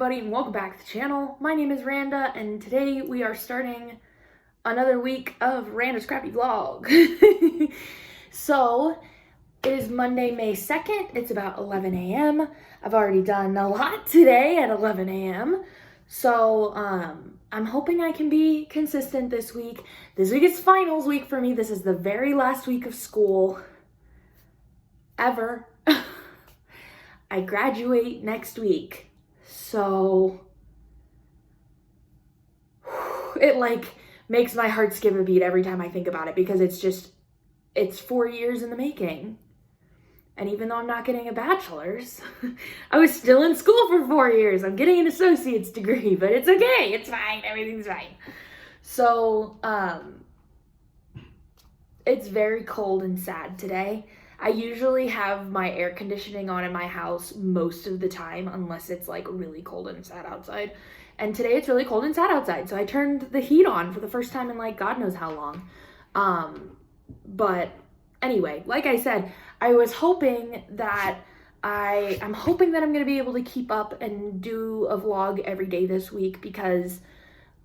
everybody, and welcome back to the channel. My name is Randa, and today we are starting another week of Randa's Crafty Vlog. So, it is Monday, May 2nd. It's about 11 a.m. I've already done a lot today at 11 a.m. So, I'm hoping I can be consistent this week. This week is finals week for me. This is the very last week of school ever. I graduate next week. So it makes my heart skip a beat every time I think about it, because it's 4 years in the making. And even though I'm not getting a bachelor's, I was still in school for 4 years. I'm getting an associate's degree, but it's okay. It's fine. Everything's fine. So, it's very cold and sad today. I usually have my air conditioning on in my house most of the time, unless it's really cold and sad outside. And today it's really cold and sad outside, so I turned the heat on for the first time in God knows how long. But anyway, like I said, I was hoping that I'm hoping that I'm going to be able to keep up and do a vlog every day this week, because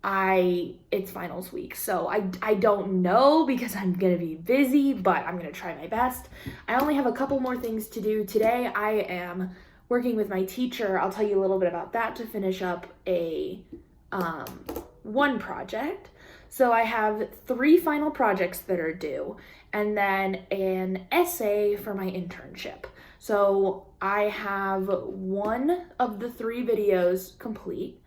it's finals week. So I don't know, because I'm going to be busy, but I'm going to try my best. I only have a couple more things to do today. I am working with my teacher. I'll tell you a little bit about that, to finish up one project. So I have 3 final projects that are due, and then an essay for my internship. So I have 1 of the 3 videos complete.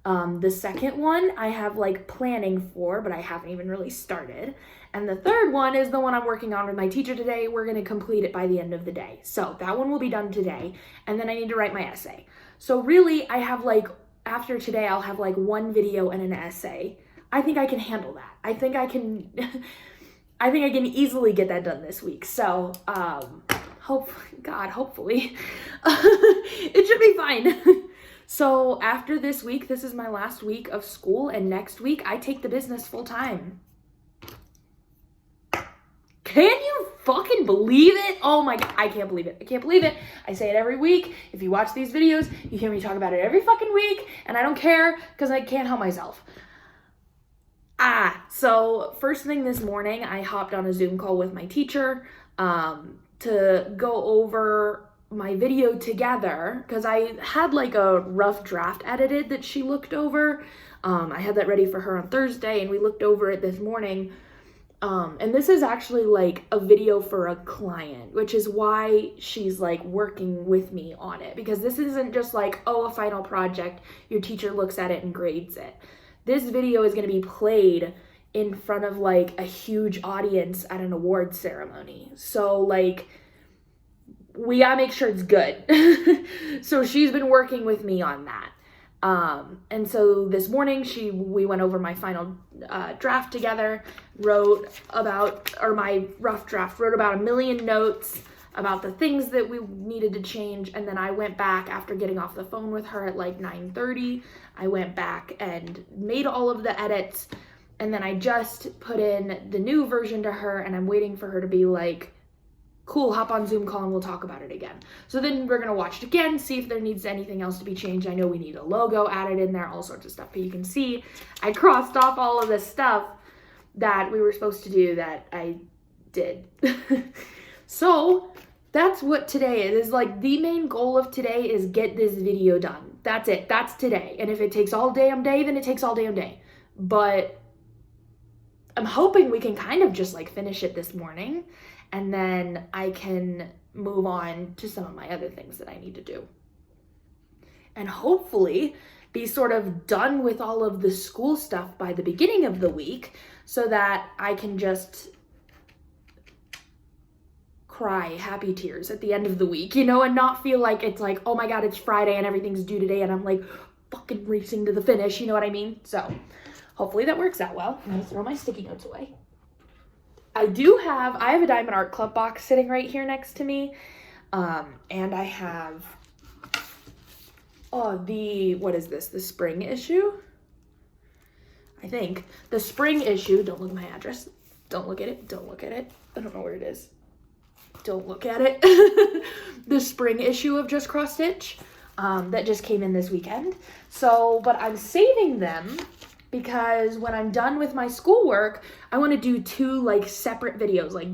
The second one I have planning for, but I haven't even really started. And the third one is the one I'm working on with my teacher today. We're going to complete it by the end of the day. So that one will be done today. And then I need to write my essay. So really I have after today, I'll have 1 video and an essay. I think I can handle that. I think I can easily get that done this week. So, hopefully, it should be fine. So after this week, this is my last week of school, and next week I take the business full time. Can you fucking believe it? Oh my God, I can't believe it. I can't believe it. I say it every week. If you watch these videos, you hear me talk about it every fucking week, and I don't care, because I can't help myself. So first thing this morning, I hopped on a Zoom call with my teacher to go over my video together, because I had a rough draft edited that she looked over. I had that ready for her on Thursday, and we looked over it this morning. And this is actually a video for a client, which is why she's working with me on it, because this isn't just a final project, your teacher looks at it and grades it. This video is going to be played in front of a huge audience at an award ceremony. So we gotta make sure it's good. So she's been working with me on that. And so this morning we went over my final draft together, my rough draft, wrote about 1 million notes about the things that we needed to change. And then I went back after getting off the phone with her at 9:30. I went back and made all of the edits. And then I just put in the new version to her, and I'm waiting for her to be cool, hop on Zoom call and we'll talk about it again. So then we're going to watch it again, see if there needs anything else to be changed. I know we need a logo added in there, all sorts of stuff. But you can see I crossed off all of this stuff that we were supposed to do that I did. So that's what today is. The main goal of today is get this video done. That's it. That's today. And if it takes all damn day, then it takes all damn day. But I'm hoping we can kind of just finish it this morning, and then I can move on to some of my other things that I need to do. And hopefully be sort of done with all of the school stuff by the beginning of the week, so that I can just cry happy tears at the end of the week, and not feel it's oh my God, it's Friday and everything's due today and I'm fucking racing to the finish, you know what I mean? So hopefully that works out well. I'm gonna throw my sticky notes away. I have a Diamond Art Club box sitting right here next to me. And I have, what is this? The spring issue? I think. The spring issue, don't look at my address. Don't look at it. Don't look at it. I don't know where it is. Don't look at it. The spring issue of Just Cross Stitch. that just came in this weekend. So, but I'm saving them because when I'm done with my schoolwork, I want to do 2 like separate videos, like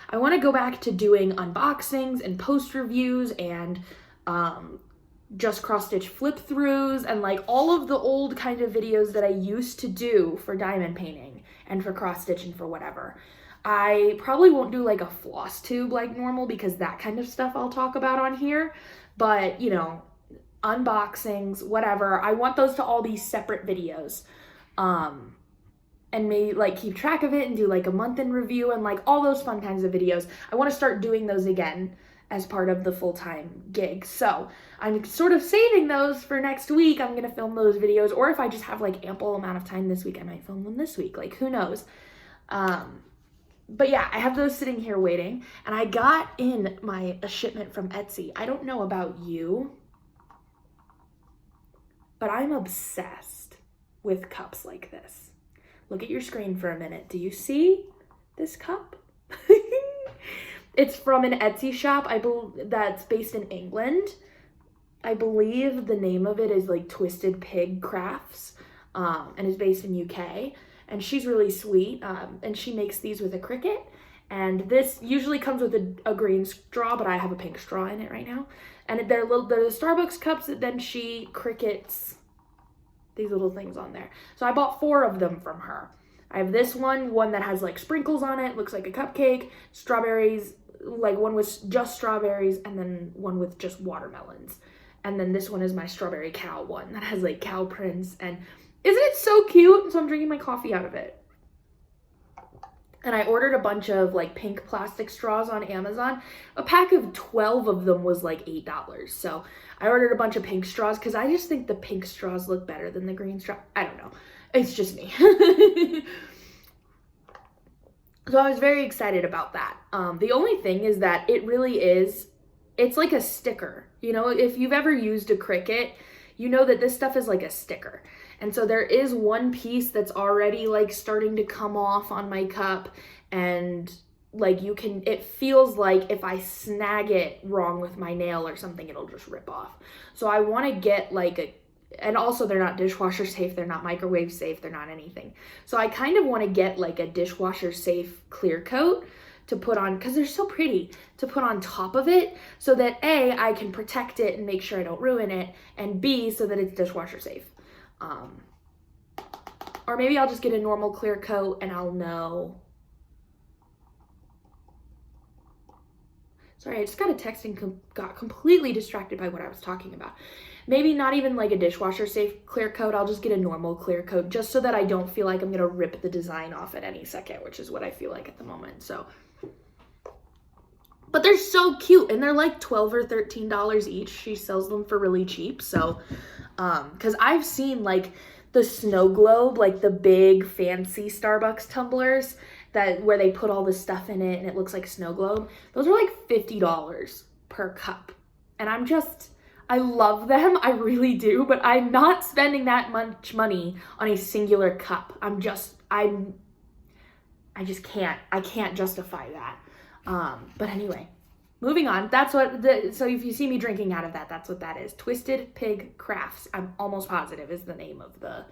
I want to go back to doing unboxings and post reviews and just cross stitch flip throughs and like all of the old kind of videos that I used to do for diamond painting and for cross stitch and for whatever. I probably won't do like a floss tube like normal because that kind of stuff I'll talk about on here, but you know, unboxings, whatever. I want those to all be separate videos. And maybe like keep track of it and do like a month in review and like all those fun kinds of videos. I want to start doing those again as part of the full-time gig. So I'm sort of saving those for next week. I'm going to film those videos, or if I just have like ample amount of time this week, I might film them this week. Like who knows? But yeah, I have those sitting here waiting, and I got in a shipment from Etsy. I don't know about you, but I'm obsessed with cups like this. Look at your screen for a minute. Do you see this cup? It's from an Etsy shop, that's based in England. I believe the name of it is like Twisted Pig Crafts, and is based in UK. And she's really sweet, and she makes these with a Cricut. And this usually comes with a green straw, but I have a pink straw in it right now. And they're the Starbucks cups that then she Cricuts these little things on there. So I bought 4 of them from her. I have this one that has like sprinkles on it, looks like a cupcake, strawberries, like one with just strawberries, and then one with just watermelons. And then this one is my strawberry cow one that has like cow prints, and isn't it so cute? So I'm drinking my coffee out of it. And I ordered a bunch of like pink plastic straws on Amazon. A pack of 12 of them was like $8. So I ordered a bunch of pink straws because I just think the pink straws look better than the green straw. I don't know. It's just me. So I was very excited about that. The only thing is that it's like a sticker. You know, if you've ever used a Cricut, you know that this stuff is like a sticker. And so there is one piece that's already like starting to come off on my cup, and like it feels like if I snag it wrong with my nail or something, it'll just rip off. So I want to get and also they're not dishwasher safe, they're not microwave safe, they're not anything. So I kind of want to get like a dishwasher safe clear coat to put on, because they're so pretty, to put on top of it so that A, I can protect it and make sure I don't ruin it, and B, so that it's dishwasher safe. Or maybe I'll just get a normal clear coat and I'll know. Sorry, I just got a text and got completely distracted by what I was talking about. Maybe not even like a dishwasher safe clear coat. I'll just get a normal clear coat just so that I don't feel like I'm going to rip the design off at any second, which is what I feel like at the moment. So, but they're so cute, and they're like $12 or $13 each. She sells them for really cheap. So, because I've seen like the snow globe, like the big fancy Starbucks tumblers where they put all this stuff in it and it looks like snow globe. Those are like $50 per cup. And I love them. I really do, but I'm not spending that much money on a singular cup. I just can't. I can't justify that. But anyway, moving on. So if you see me drinking out of that, that's what that is. Twisted Pig Crafts, I'm almost positive, is the name of the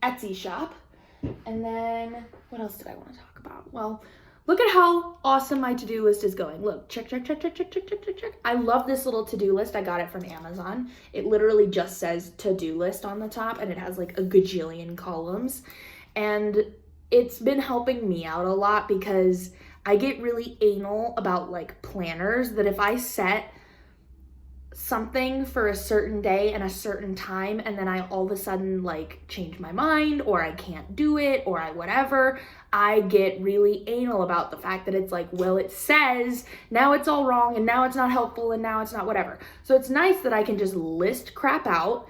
Etsy shop. And then what else did I want to talk about? Well, look at how awesome my to-do list is going. Look, check, check, check, check, check, check, check, check, check. I love this little to-do list. I got it from Amazon. It literally just says to-do list on the top, and it has like a gajillion columns. And it's been helping me out a lot because I get really anal about like planners, that if I set something for a certain day and a certain time and then I all of a sudden like change my mind, or I can't do it, or I get really anal about the fact that it's like, well, it says now it's all wrong, and now it's not helpful, and now it's not whatever. So it's nice that I can just list crap out,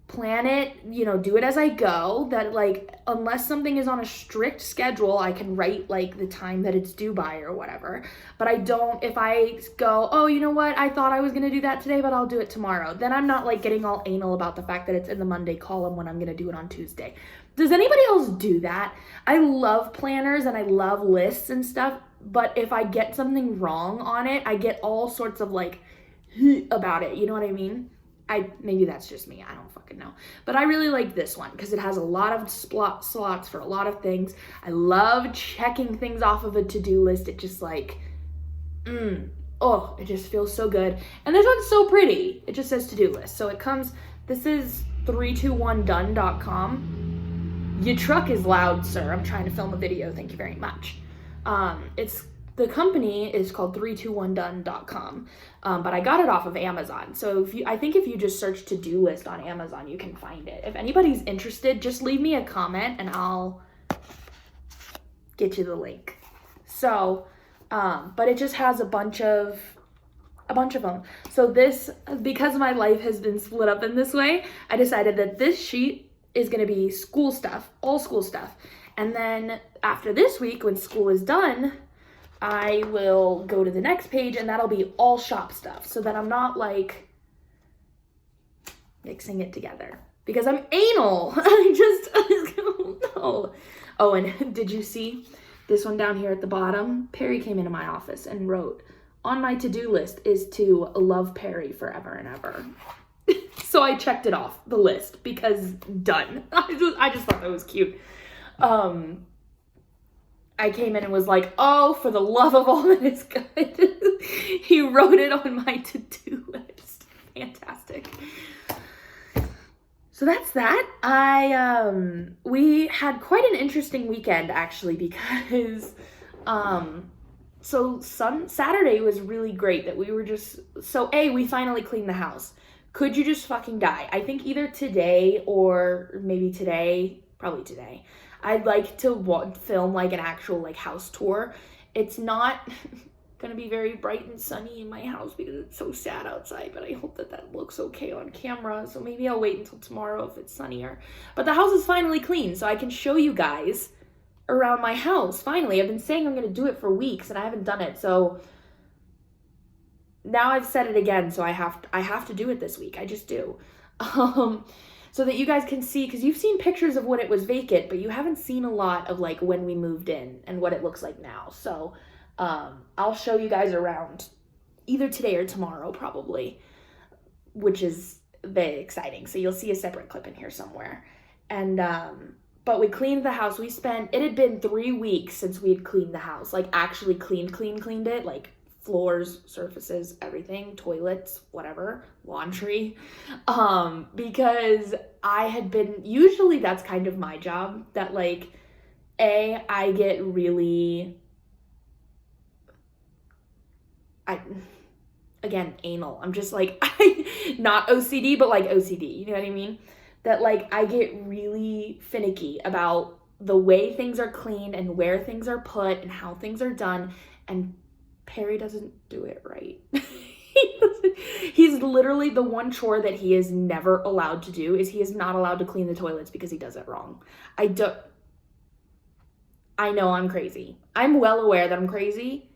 plan it, do it as I go, that like, unless something is on a strict schedule, I can write like the time that it's due by or whatever. But I don't, if I go, oh, you know what, I thought I was going to do that today, but I'll do it tomorrow, then I'm not like getting all anal about the fact that it's in the Monday column when I'm going to do it on Tuesday. Does anybody else do that? I love planners and I love lists and stuff, but if I get something wrong on it, I get all sorts of like about it. You know what I mean? Maybe that's just me, I don't fucking know. But I really like this one because it has a lot of slots for a lot of things. I love checking things off of a to-do list. It just like, it just feels so good. And this one's so pretty. It just says to-do list. So it comes, this is 321done.com. Your truck is loud, sir. I'm trying to film a video. Thank you very much. The company is called 321done.com, but I got it off of Amazon. So I think if you just search to-do list on Amazon, you can find it. If anybody's interested, just leave me a comment and I'll get you the link. So, but it just has a bunch of them. So this, because my life has been split up in this way, I decided that this sheet is going to be school stuff, all school stuff. And then after this week, when school is done, I will go to the next page and that'll be all shop stuff, so that I'm not like mixing it together because I'm anal. No. Oh, and did you see this one down here at the bottom? Perry came into my office and wrote, on my to-do list is to love Perry forever and ever. So I checked it off the list because done. I just thought that was cute. I came in and was like, oh, for the love of all that is good. He wrote it on my to-do list. Fantastic. So that's that. We had quite an interesting weekend actually because, Saturday was really great that we were just, we finally cleaned the house. Could you just fucking die? I think either today or maybe today, probably today, I'd like to film like an actual like house tour. It's not gonna be very bright and sunny in my house because it's so sad outside, but I hope that looks okay on camera. So maybe I'll wait until tomorrow if it's sunnier. But the house is finally clean, so I can show you guys around my house. Finally, I've been saying I'm gonna do it for weeks and I haven't done it. So now I've said it again, so I have to do it this week. I just do. So that you guys can see, because you've seen pictures of when it was vacant, but you haven't seen a lot of like when we moved in and what it looks like now. So I'll show you guys around either today or tomorrow probably, which is very exciting. So you'll see a separate clip in here somewhere. And but we cleaned the house. It had been 3 weeks since we had cleaned the house, like actually cleaned it, like floors, surfaces, everything, toilets, whatever, laundry, because I had been, usually that's kind of my job, that like, I get really, again, anal. I'm just like, not OCD, but like OCD, you know what I mean? That like, I get really finicky about the way things are cleaned and where things are put and how things are done, and Perry doesn't do it right. He's literally, the one chore that he is never allowed to do is he is not allowed to clean the toilets because he does it wrong. I know I'm crazy. I'm well aware that I'm crazy.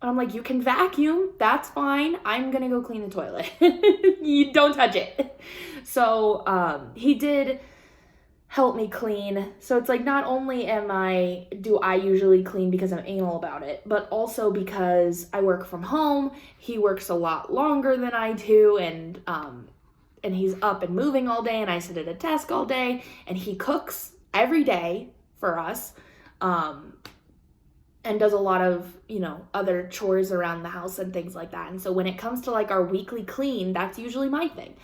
I'm like, you can vacuum, that's fine. I'm gonna go clean the toilet. You don't touch it. So he did help me clean. So it's like, not only do I usually clean because I'm anal about it, but also because I work from home. He works a lot longer than I do, and he's up and moving all day, and I sit at a desk all day, and he cooks every day for us, and does a lot of, other chores around the house and things like that. And so when it comes to like our weekly clean, that's usually my thing.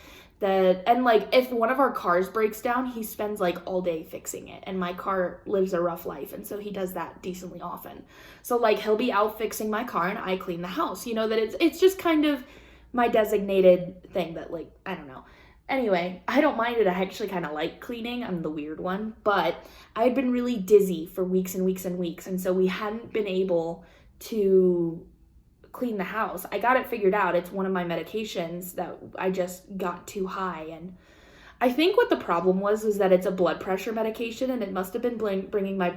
And like, if one of our cars breaks down, he spends like all day fixing it, and my car lives a rough life, and so he does that decently often. So like, he'll be out fixing my car and I clean the house, that it's just kind of my designated thing that, like, I don't know. Anyway, I don't mind it. I actually kind of like cleaning. I'm the weird one, but I had been really dizzy for weeks and weeks and weeks, and so we hadn't been able to clean the house. I got it figured out. It's one of my medications that I just got too high, and I think what the problem was that it's a blood pressure medication, and it must have been bringing my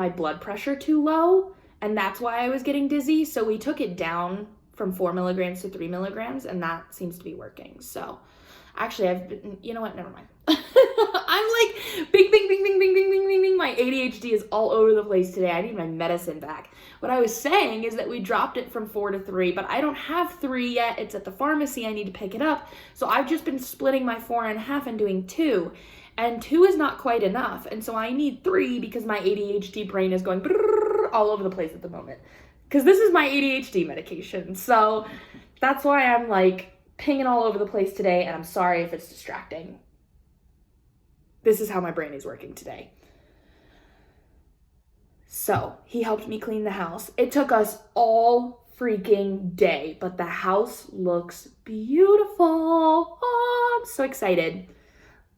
blood pressure too low, and that's why I was getting dizzy. So we took it down from 4 milligrams to 3 milligrams, and that seems to be working. So actually, you know what, never mind. I'm like, bing, bing, bing, bing, bing, bing, bing, bing, bing. My ADHD is all over the place today. I need my medicine back. What I was saying is that we dropped it from 4 to 3, but I don't have 3 yet. It's at the pharmacy. I need to pick it up. So I've just been splitting my 4 in half and doing 2. And 2 is not quite enough. And so I need 3 because my ADHD brain is going all over the place at the moment. Because this is my ADHD medication. So that's why I'm like pinging all over the place today. And I'm sorry if it's distracting. This is how my brain is working today. So he helped me clean the house. It took us all freaking day, but the house looks beautiful. Oh, I'm so excited.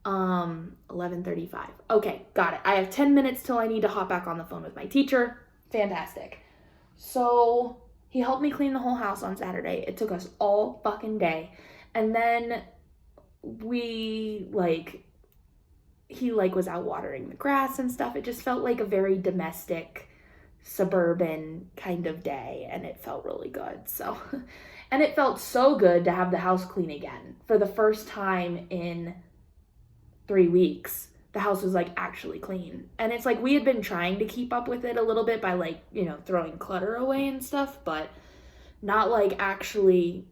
11:35. Okay, got it. I have 10 minutes till I need to hop back on the phone with my teacher. Fantastic. So he helped me clean the whole house on Saturday. It took us all fucking day. And then he was out watering the grass and stuff. It just felt like a very domestic, suburban kind of day, and it felt really good. So, and it felt so good to have the house clean again. For the first time in 3 weeks, the house was like actually clean. And it's like we had been trying to keep up with it a little bit by like, throwing clutter away and stuff, but not like actually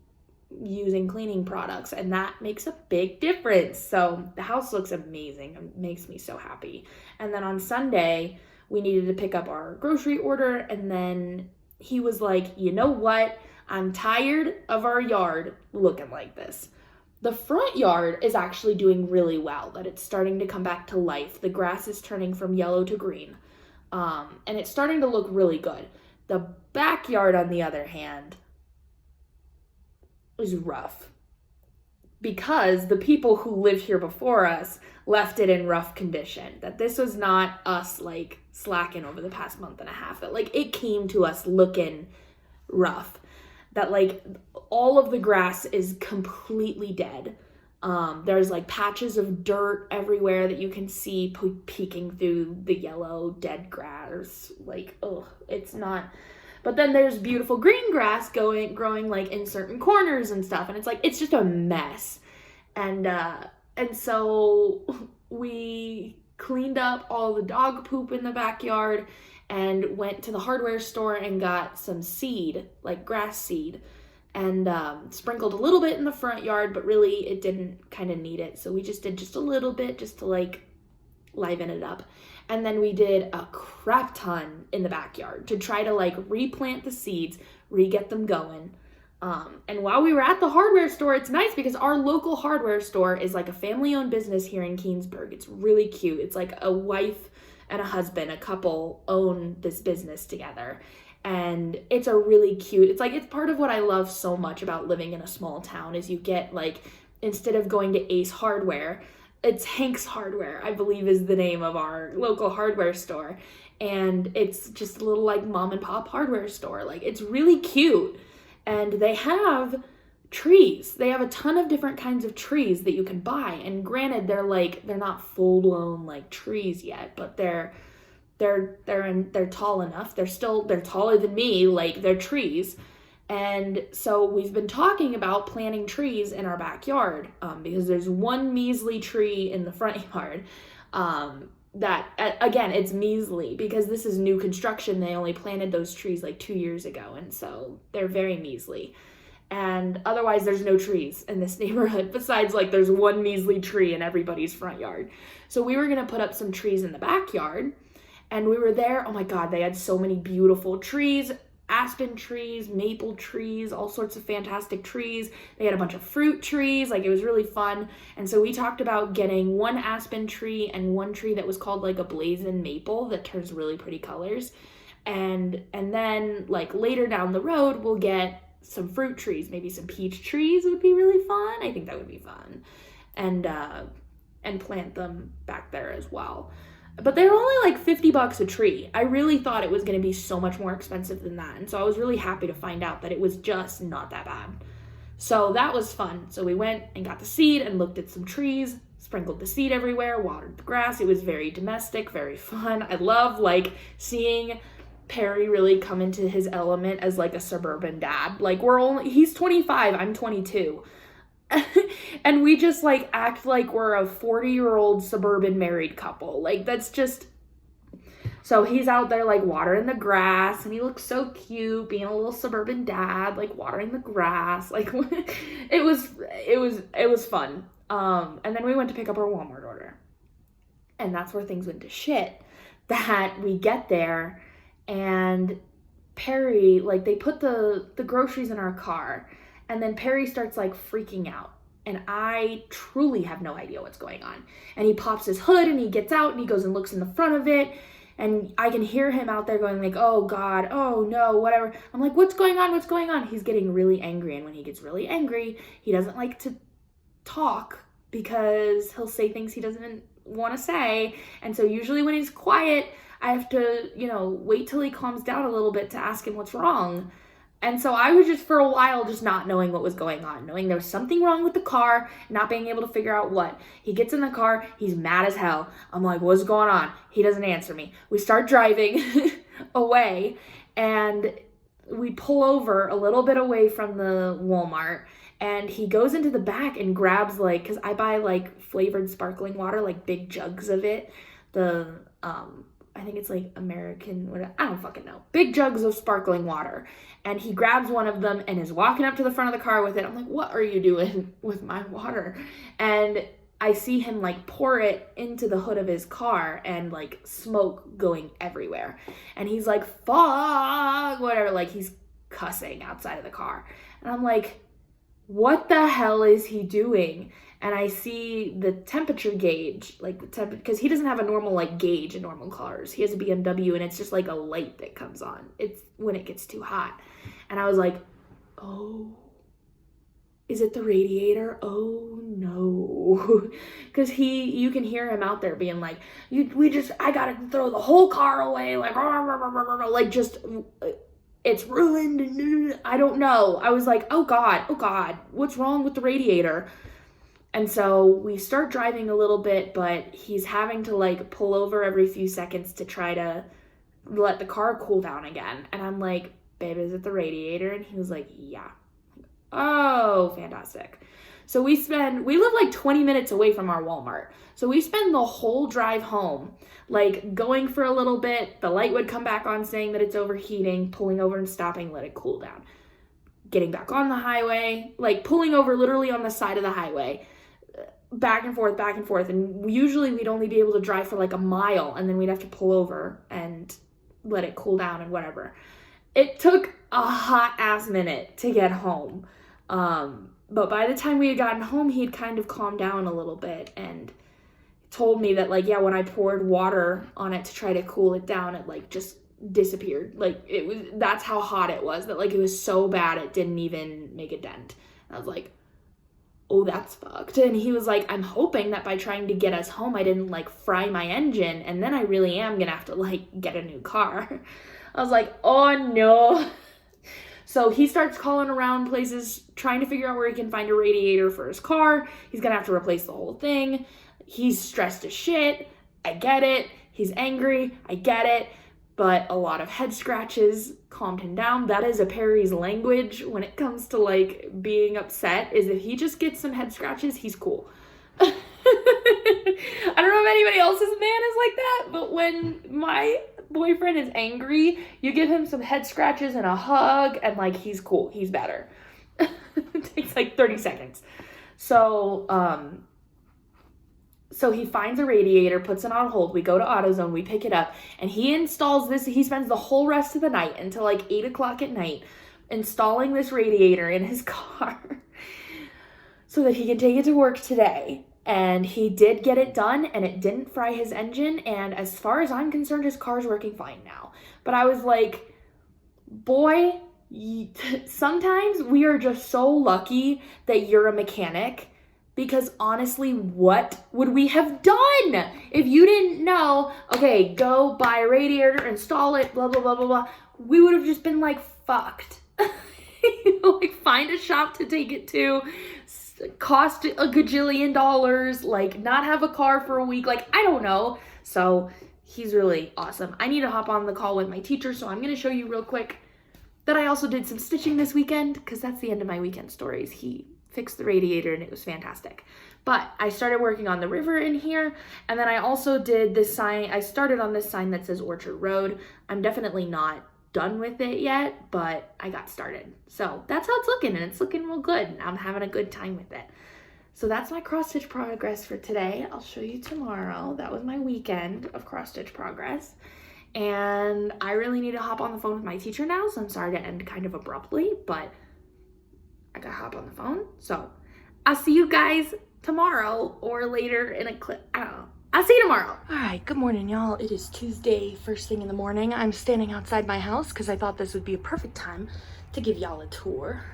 using cleaning products, and that makes a big difference. So the house looks amazing. It makes me so happy. And then on Sunday, we needed to pick up our grocery order, and then he was like, you know what? I'm tired of our yard looking like this. The front yard is actually doing really well, that it's starting to come back to life. The grass is turning from yellow to green, and it's starting to look really good. The backyard, on the other hand, is rough because the people who lived here before us left it in rough condition. That this was not us like slacking over the past month and a half. That like it came to us looking rough. That like all of the grass is completely dead. There's like patches of dirt everywhere that you can see peeking through the yellow dead grass. Like, it's not. But then there's beautiful green grass growing like in certain corners and stuff. And it's like, it's just a mess. And so we cleaned up all the dog poop in the backyard and went to the hardware store and got some seed, like grass seed, and sprinkled a little bit in the front yard, but really it didn't kind of need it. So we just did just a little bit just to like liven it up. And then we did a crap ton in the backyard to try to like replant the seeds, re-get them going. And while we were at the hardware store, it's nice because our local hardware store is like a family-owned business here in Keensburg. It's really cute. It's like a wife and a husband, a couple, own this business together. And it's a really cute, it's part of what I love so much about living in a small town is you get like, instead of going to Ace Hardware, it's Hank's Hardware, I believe is the name of our local hardware store. And it's just a little like mom and pop hardware store. Like it's really cute. And they have trees. They have a ton of different kinds of trees that you can buy. And granted, they're not full blown like trees yet, but they're tall enough. They're taller than me. Like they're trees. And so we've been talking about planting trees in our backyard because there's one measly tree in the front yard that, again, it's measly because this is new construction. They only planted those trees like 2 years ago, and so they're very measly. And otherwise, there's no trees in this neighborhood besides like there's one measly tree in everybody's front yard. So we were going to put up some trees in the backyard, and we were there. Oh my God, they had so many beautiful trees. Aspen trees, maple trees, all sorts of fantastic trees. They had a bunch of fruit trees. Like it was really fun. And so we talked about getting one aspen tree and one tree that was called like a blazing maple that turns really pretty colors. And then like later down the road, we'll get some fruit trees, maybe some peach trees would be really fun. I think that would be fun. And plant them back there as well. But they're only like $50 a tree. I really thought it was going to be so much more expensive than that. And so I was really happy to find out that it was just not that bad. So that was fun. So we went and got the seed and looked at some trees, sprinkled the seed everywhere, watered the grass. It was very domestic, very fun. I love like seeing Perry really come into his element as like a suburban dad. Like he's 25, I'm 22. And we just like act like we're a 40-year-old suburban married couple. Like that's just, so he's out there like watering the grass, and he looks so cute being a little suburban dad, like watering the grass. Like it was fun. And then we went to pick up our Walmart order. And that's where things went to shit. That we get there and Perry, like they put the groceries in our car, and then Perry starts like freaking out. And I truly have no idea what's going on. And he pops his hood and he gets out and he goes and looks in the front of it. And I can hear him out there going like, oh God, oh no, whatever. I'm like, what's going on? What's going on? He's getting really angry. And when he gets really angry, he doesn't like to talk because he'll say things he doesn't want to say. And so usually when he's quiet, I have to, wait till he calms down a little bit to ask him what's wrong. And so I was just for a while just not knowing what was going on, knowing there was something wrong with the car, not being able to figure out what. He gets in the car, he's mad as hell. I'm like, what's going on? He doesn't answer me. We start driving away, and we pull over a little bit away from the Walmart, and he goes into the back and grabs because I buy flavored sparkling water, like big jugs of it. I think it's like American, I don't fucking know. Big jugs of sparkling water. And he grabs one of them and is walking up to the front of the car with it. I'm like, what are you doing with my water? And I see him pour it into the hood of his car, and smoke going everywhere. And he's like, fuck, whatever. He's cussing outside of the car. And I'm like, what the hell is he doing? And I see the temperature gauge, because he doesn't have a normal gauge in normal cars. He has a BMW, and it's just a light that comes on. It's when it gets too hot. And I was like, oh, is it the radiator? Oh no. Because you can hear him out there being like, I gotta throw the whole car away. It's ruined. I don't know. I was like, oh God, what's wrong with the radiator? And so we start driving a little bit, but he's having to pull over every few seconds to try to let the car cool down again. And I'm like, babe, is it the radiator? And he was like, yeah. Oh, fantastic. So we live 20 minutes away from our Walmart. So we spend the whole drive home, going for a little bit. The light would come back on saying that it's overheating, pulling over and stopping, let it cool down. Getting back on the highway, pulling over literally on the side of the highway. Back and forth, and usually we'd only be able to drive for a mile, and then we'd have to pull over and let it cool down and whatever. It took a hot ass minute to get home, but by the time we had gotten home, he had kind of calmed down a little bit and told me that when I poured water on it to try to cool it down, it just disappeared. That's how hot it was, that it was so bad it didn't even make a dent. And I was like, oh, that's fucked. And he was like, I'm hoping that by trying to get us home, I didn't fry my engine, and then I really am gonna have to get a new car. I was like, oh no. So he starts calling around places, trying to figure out where he can find a radiator for his car. He's gonna have to replace the whole thing. He's stressed as shit. I get it. He's angry. I get it. But a lot of head scratches calmed him down. That is a Perry's language when it comes to being upset, is if he just gets some head scratches, he's cool. I don't know if anybody else's man is like that, but when my boyfriend is angry, you give him some head scratches and a hug, and he's cool. He's better. It takes 30 seconds. So he finds a radiator, puts it on hold. We go to AutoZone, we pick it up, and he installs this. He spends the whole rest of the night until 8 o'clock at night installing this radiator in his car so that he can take it to work today. And he did get it done, and it didn't fry his engine. And as far as I'm concerned, his car's working fine now. But I was like, boy, sometimes we are just so lucky that you're a mechanic. Because honestly, what would we have done if you didn't know, okay, go buy a radiator, install it, blah, blah, blah, blah, blah. We would have just been fucked. Find a shop to take it to, cost a gajillion dollars, not have a car for a week, I don't know. So he's really awesome. I need to hop on the call with my teacher, so I'm going to show you real quick that I also did some stitching this weekend, because that's the end of my weekend stories. He fixed the radiator, and it was fantastic. But I started working on the river in here, and then I also did this sign. I started on this sign that says Orchard Road. I'm definitely not done with it yet, but I got started. So that's how it's looking, and it's looking real good. I'm having a good time with it. So that's my cross-stitch progress for today. I'll show you tomorrow. That was my weekend of cross-stitch progress. And I really need to hop on the phone with my teacher now, so I'm sorry to end kind of abruptly, but I gotta hop on the phone. So I'll see you guys tomorrow or later in a clip. I don't know. I'll see you tomorrow. All right, good morning, y'all. It is Tuesday, first thing in the morning. I'm standing outside my house because I thought this would be a perfect time to give y'all a tour.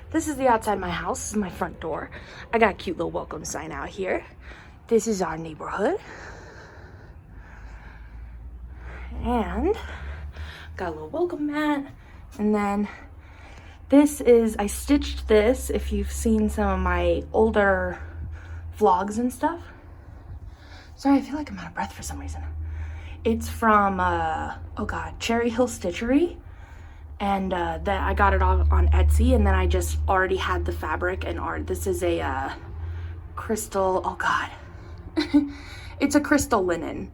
This is the outside of my house. This is my front door. I got a cute little welcome sign out here. This is our neighborhood. And got a little welcome mat. And then this is, I stitched this if you've seen some of my older vlogs and stuff. Sorry, I feel like I'm out of breath for some reason. It's from, oh God, Cherry Hill Stitchery. And that I got it all on Etsy, and then I just already had the fabric and art. This is a crystal, oh God. It's a crystal linen.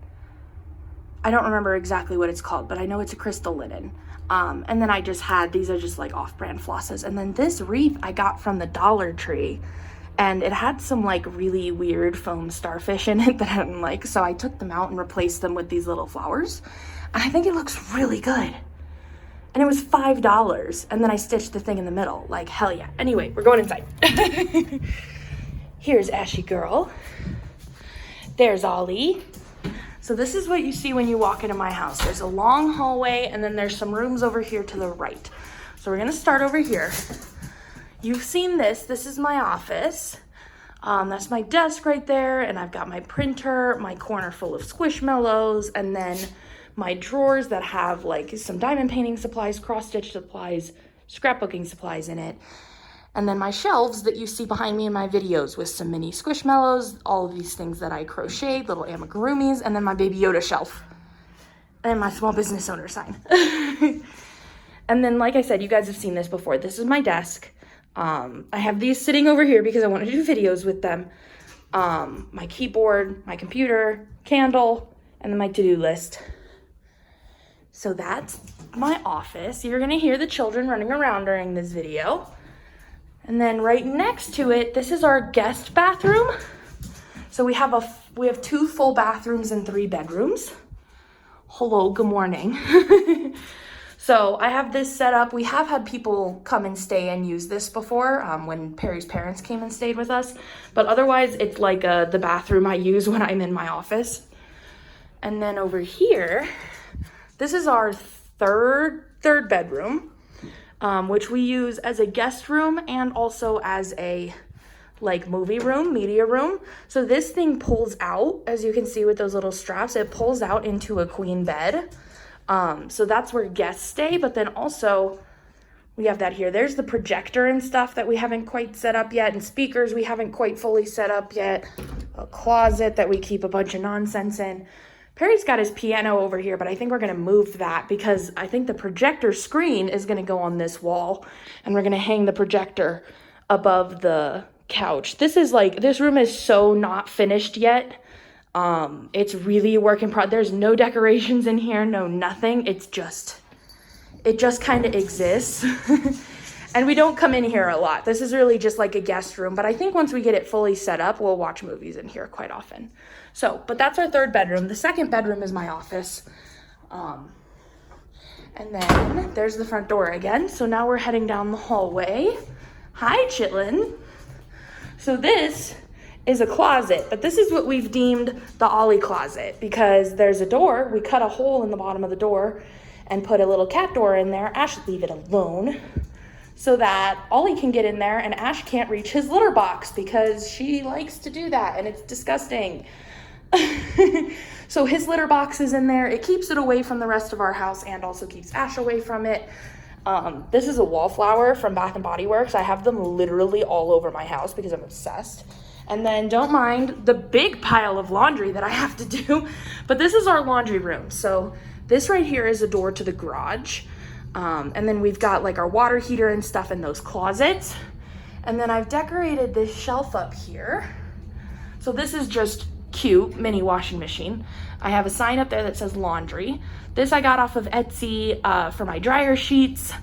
I don't remember exactly what it's called, but I know it's a crystal linen. And then I just had, these are just like off-brand flosses. And then this wreath I got from the Dollar Tree, and it had some like really weird foam starfish in it that I didn't like. So I took them out and replaced them with these little flowers. And I think it looks really good. And it was $5. And then I stitched the thing in the middle. Like, hell yeah. Anyway, we're going inside. Here's Ashy Girl. There's Ollie. So this is what you see when you walk into my house. There's a long hallway, and then there's some rooms over here to the right. So we're gonna start over here. You've seen this. This is my office. That's my desk right there, and I've got my printer, my corner full of Squishmallows, and then my drawers that have like some diamond painting supplies, cross-stitch supplies, scrapbooking supplies in it. And then my shelves that you see behind me in my videos with some mini Squishmallows, all of these things that I crocheted, little amigurumis, and then my Baby Yoda shelf. And my small business owner sign. And then, like I said, you guys have seen this before. This is my desk. I have these sitting over here because I want to do videos with them. My keyboard, my computer, candle, and then my to-do list. So that's my office. You're gonna hear the children running around during this video. And then right next to it, this is our guest bathroom. So we have 2 full bathrooms and 3 bedrooms. Hello, good morning. So I have this set up. We have had people come and stay and use this before when Perry's parents came and stayed with us. But otherwise, it's like the bathroom I use when I'm in my office. And then over here, this is our third bedroom, which we use as a guest room and also as a like movie room, media room. So this thing pulls out, as you can see with those little straps, it pulls out into a queen bed. So that's where guests stay, but then also we have that here. There's the projector and stuff that we haven't quite set up yet, and speakers we haven't quite fully set up yet. A closet that we keep a bunch of nonsense in. Perry's got his piano over here, but I think we're gonna move that because I think the projector screen is gonna go on this wall, and we're gonna hang the projector above the couch. This room is so not finished yet. It's really a work in progress. There's no decorations in here, no nothing. It just kind of exists. And we don't come in here a lot. This is really just like a guest room, but I think once we get it fully set up, we'll watch movies in here quite often. So, but that's our third bedroom. The second bedroom is my office. And then there's the front door again. So now we're heading down the hallway. Hi, Chitlin. So this is a closet, but this is what we've deemed the Ollie closet because there's a door. We cut a hole in the bottom of the door and put a little cat door in there. Ash, leave it alone, so that Ollie can get in there and Ash can't reach his litter box because she likes to do that and it's disgusting. So his litter box is in there. It keeps it away from the rest of our house and also keeps Ash away from it. This is a wallflower from Bath & Body Works. I have them literally all over my house because I'm obsessed. And then don't mind the big pile of laundry that I have to do, but this is our laundry room. So this right here is a door to the garage. And then we've got like our water heater and stuff in those closets. And then I've decorated this shelf up here. So this is just cute mini washing machine. I have a sign up there that says laundry. This I got off of Etsy for my dryer sheets.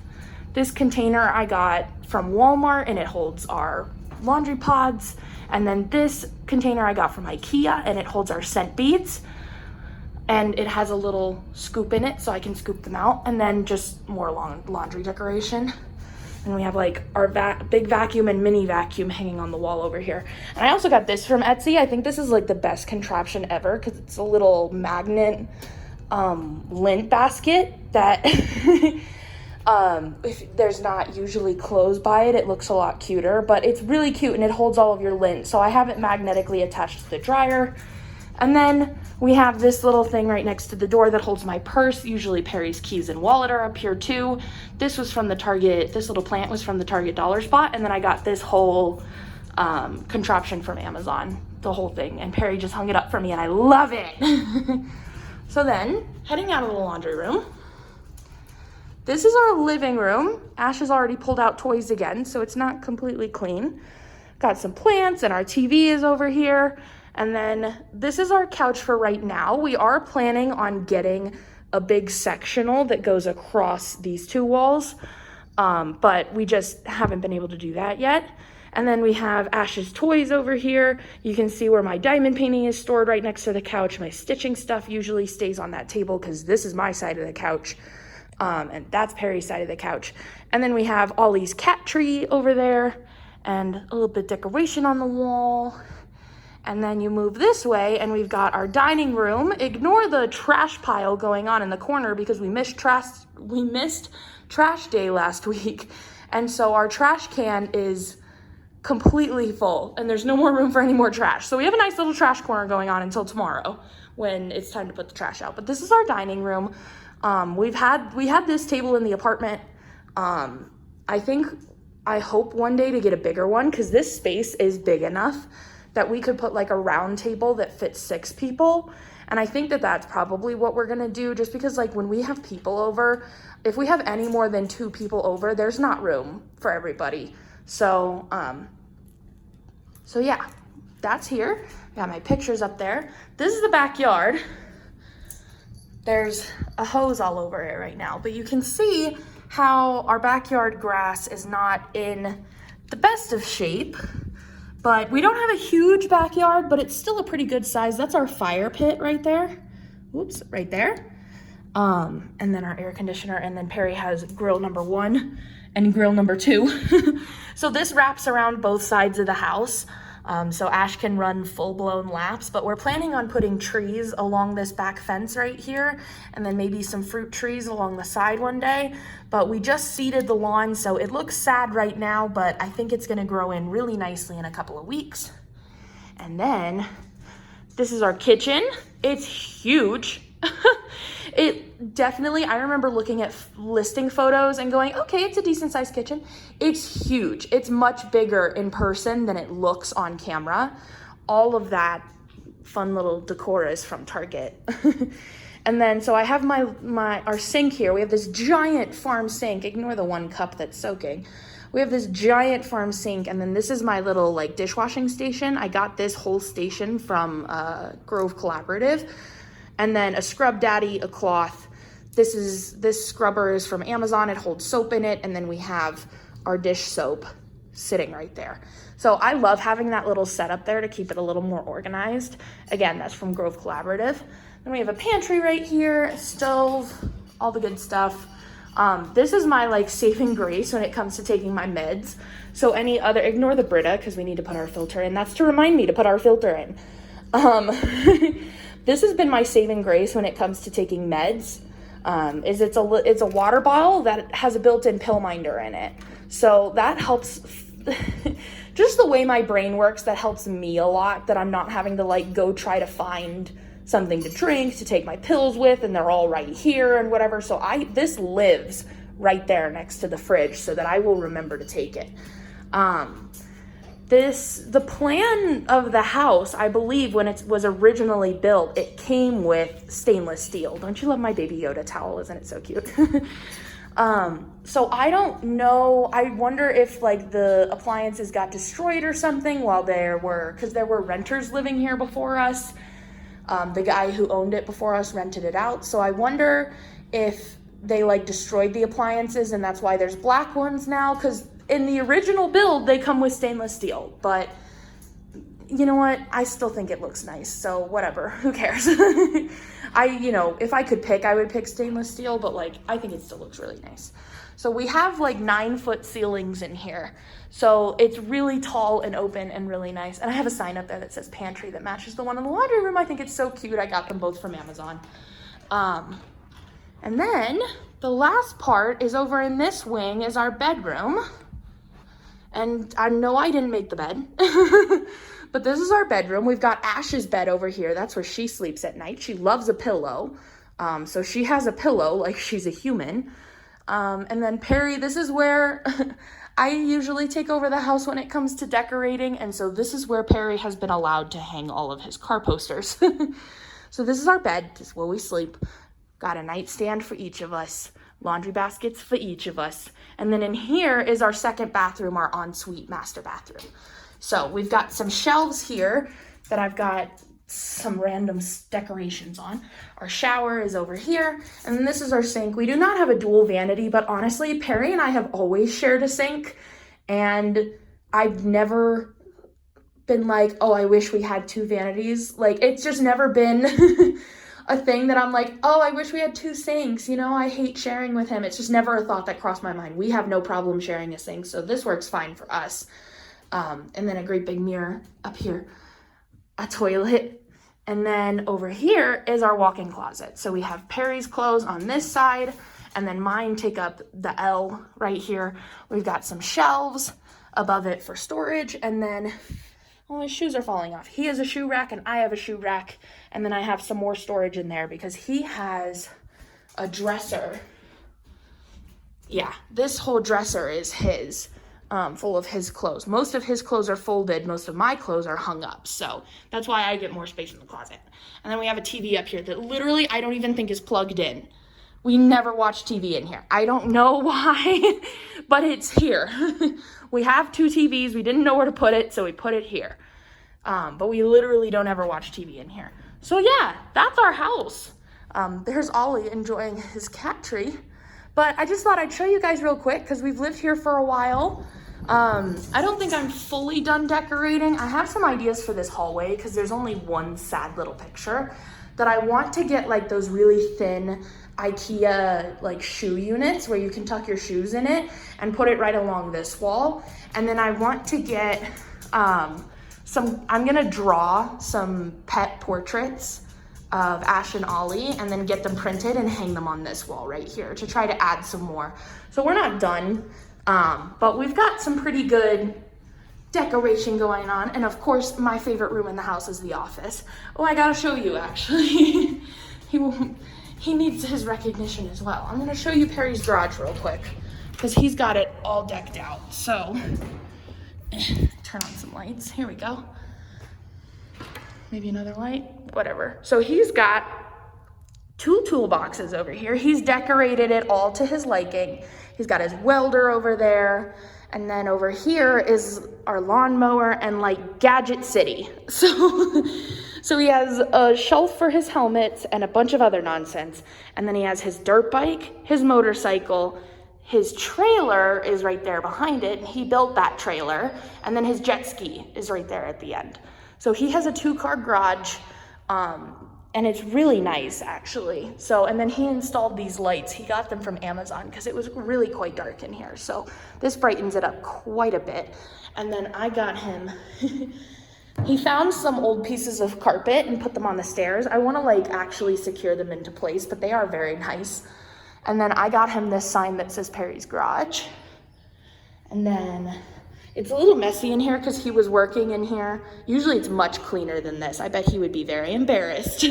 This container I got from Walmart and it holds our laundry pods. And then this container I got from IKEA and it holds our scent beads. And it has a little scoop in it so I can scoop them out. And then just more laundry decoration. And we have like our big vacuum and mini vacuum hanging on the wall over here. And I also got this from Etsy. I think this is like the best contraption ever because it's a little magnet lint basket that if there's not usually clothes by it, it looks a lot cuter. But it's really cute and it holds all of your lint. So I have it magnetically attached to the dryer. And then we have this little thing right next to the door that holds my purse. Usually Perry's keys and wallet are up here too. This was from the Target, this little plant was from the Target dollar spot. And then I got this whole contraption from Amazon, the whole thing. And Perry just hung it up for me and I love it. So then, heading out of the laundry room. This is our living room. Ash has already pulled out toys again, so it's not completely clean. Got some plants and our TV is over here. And then this is our couch for right now. We are planning on getting a big sectional that goes across these two walls, but we just haven't been able to do that yet. And then we have Ash's toys over here. You can see where my diamond painting is stored right next to the couch. My stitching stuff usually stays on that table because this is my side of the couch, and that's Perry's side of the couch. And then we have Ollie's cat tree over there and a little bit of decoration on the wall. And then you move this way and we've got our dining room. Ignore the trash pile going on in the corner because we missed trash day last week. And so our trash can is completely full and there's no more room for any more trash. So we have a nice little trash corner going on until tomorrow when it's time to put the trash out. But this is our dining room. We had this table in the apartment. I hope one day to get a bigger one because this space is big enough that we could put like a round table that fits 6 people. And I think that that's probably what we're gonna do just because like when we have people over, if we have any more than 2 people over, there's not room for everybody. So, so yeah, that's here. Got my pictures up there. This is the backyard. There's a hose all over it right now, but you can see how our backyard grass is not in the best of shape. But we don't have a huge backyard, but it's still a pretty good size. That's our fire pit right there. Whoops, right there. And then our air conditioner. And then Perry has grill number 1 and grill number 2. So this wraps around both sides of the house. So Ash can run full-blown laps, but we're planning on putting trees along this back fence right here, and then maybe some fruit trees along the side one day. But we just seeded the lawn, so it looks sad right now, but I think it's gonna grow in really nicely in a couple of weeks. And then this is our kitchen. It's huge. It definitely, I remember looking at listing photos and going, okay, it's a decent sized kitchen. It's huge. It's much bigger in person than it looks on camera. All of that fun little decor is from Target. And then, so I have our sink here. We have this giant farm sink. Ignore the 1 cup that's soaking. We have this giant farm sink, and then this is my little like dishwashing station. I got this whole station from Grove Collaborative. And then a Scrub Daddy, a cloth. This scrubber is from Amazon. It holds soap in it. And then we have our dish soap sitting right there. So I love having that little setup there to keep it a little more organized. Again, that's from Grove Collaborative. Then we have a pantry right here, a stove, all the good stuff. This is my like saving grace when it comes to taking my meds. So ignore the Brita because we need to put our filter in. That's to remind me to put our filter in. This has been my saving grace when it comes to taking meds. It's a water bottle that has a built-in pill minder in it. So that helps, just the way my brain works, that helps me a lot, that I'm not having to like go try to find something to drink, to take my pills with, and they're all right here and whatever. So this lives right there next to the fridge so that I will remember to take it. The plan of the house, I believe when it was originally built, it came with stainless steel. Don't you love my Baby Yoda towel? Isn't it so cute? So I don't know. I wonder if like the appliances got destroyed or something while because there were renters living here before us. The guy who owned it before us rented it out. So I wonder if they like destroyed the appliances and that's why there's black ones now. Because in the original build, they come with stainless steel. But you know what? I still think it looks nice. So whatever. Who cares? If I could pick, I would pick stainless steel. But like, I think it still looks really nice. So we have like 9-foot ceilings in here. So it's really tall and open and really nice. And I have a sign up there that says pantry that matches the one in the laundry room. I think it's so cute. I got them both from Amazon. And then the last part is over in this wing is our bedroom. And I know I didn't make the bed, but this is our bedroom. We've got Ash's bed over here. That's where she sleeps at night. She loves a pillow. So she has a pillow like she's a human. And then Perry, this is where I usually take over the house when it comes to decorating. And so this is where Perry has been allowed to hang all of his car posters. So this is our bed. This is where we sleep. Got a nightstand for each of us. Laundry baskets for each of us. And then in here is our second bathroom, our ensuite master bathroom. So we've got some shelves here that I've got some random decorations on. Our shower is over here, and then this is our sink. We do not have a dual vanity, but honestly, Perry and I have always shared a sink, and I've never been like, oh, I wish we had 2 vanities. Like, it's just never been a thing that I'm like, oh, I wish we had 2 sinks. I hate sharing with him. It's just never a thought that crossed my mind. We have no problem sharing a sink, so this works fine for us. And then a great big mirror up here. A toilet, and then over here is our walk-in closet. So we have Perry's clothes on this side, and then mine take up the L right here. We've got some shelves above it for storage, and then his shoes are falling off. He has a shoe rack, and I have a shoe rack, and then I have some more storage in there because he has a dresser. Yeah, this whole dresser is his. Full of his clothes. Most of his clothes are folded. Most of my clothes are hung up. So that's why I get more space in the closet. And then we have a TV up here that literally I don't even think is plugged in. We never watch TV in here. I don't know why, but it's here. We have 2 TVs. We didn't know where to put it, so we put it here. But we literally don't ever watch TV in here. So yeah, that's our house. There's Ollie enjoying his cat tree. But I just thought I'd show you guys real quick because we've lived here for a while. I don't think I'm fully done decorating. I have some ideas for this hallway because there's only one sad little picture that I want to get like those really thin IKEA like shoe units where you can tuck your shoes in it and put it right along this wall. And then I want to get I'm gonna draw some pet portraits of Ash and Ollie and then get them printed and hang them on this wall right here to try to add some more. So we're not done, but we've got some pretty good decoration going on. And of course, my favorite room in the house is the office. Oh, I gotta show you actually. He needs his recognition as well. I'm gonna show you Perry's garage real quick because he's got it all decked out. So turn on some lights. Here we go. Maybe another light, whatever. So he's got 2 toolboxes over here. He's decorated it all to his liking. He's got his welder over there. And then over here is our lawnmower and like Gadget City. So he has a shelf for his helmets and a bunch of other nonsense. And then he has his dirt bike, his motorcycle, his trailer is right there behind it. He built that trailer. And then his jet ski is right there at the end. So he has a 2-car garage, and it's really nice actually. So, and then he installed these lights. He got them from Amazon because it was really quite dark in here. So this brightens it up quite a bit. And then I got him, he found some old pieces of carpet and put them on the stairs. I want to like actually secure them into place, but they are very nice. And then I got him this sign that says Perry's Garage. And then it's a little messy in here because he was working in here. Usually it's much cleaner than this. I bet he would be very embarrassed.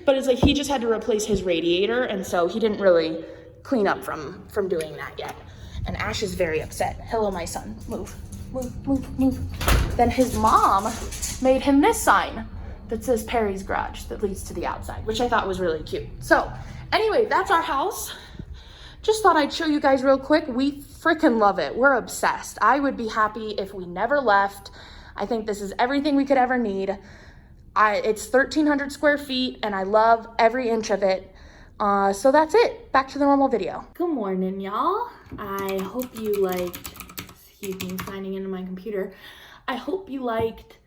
But it's like he just had to replace his radiator, and so he didn't really clean up from doing that yet. And Ash is very upset. Hello, my son. Move, move, move, move. Then his mom made him this sign that says Perry's Garage that leads to the outside, which I thought was really cute. So anyway, that's our house. just thought I'd show you guys real quick. We freaking love it. We're obsessed. I would be happy if we never left. I think this is everything we could ever need. It's 1,300 square feet and I love every inch of it. So that's it. Back to the normal video. Good morning, y'all. I hope you liked, excuse me, signing into my computer. I hope you liked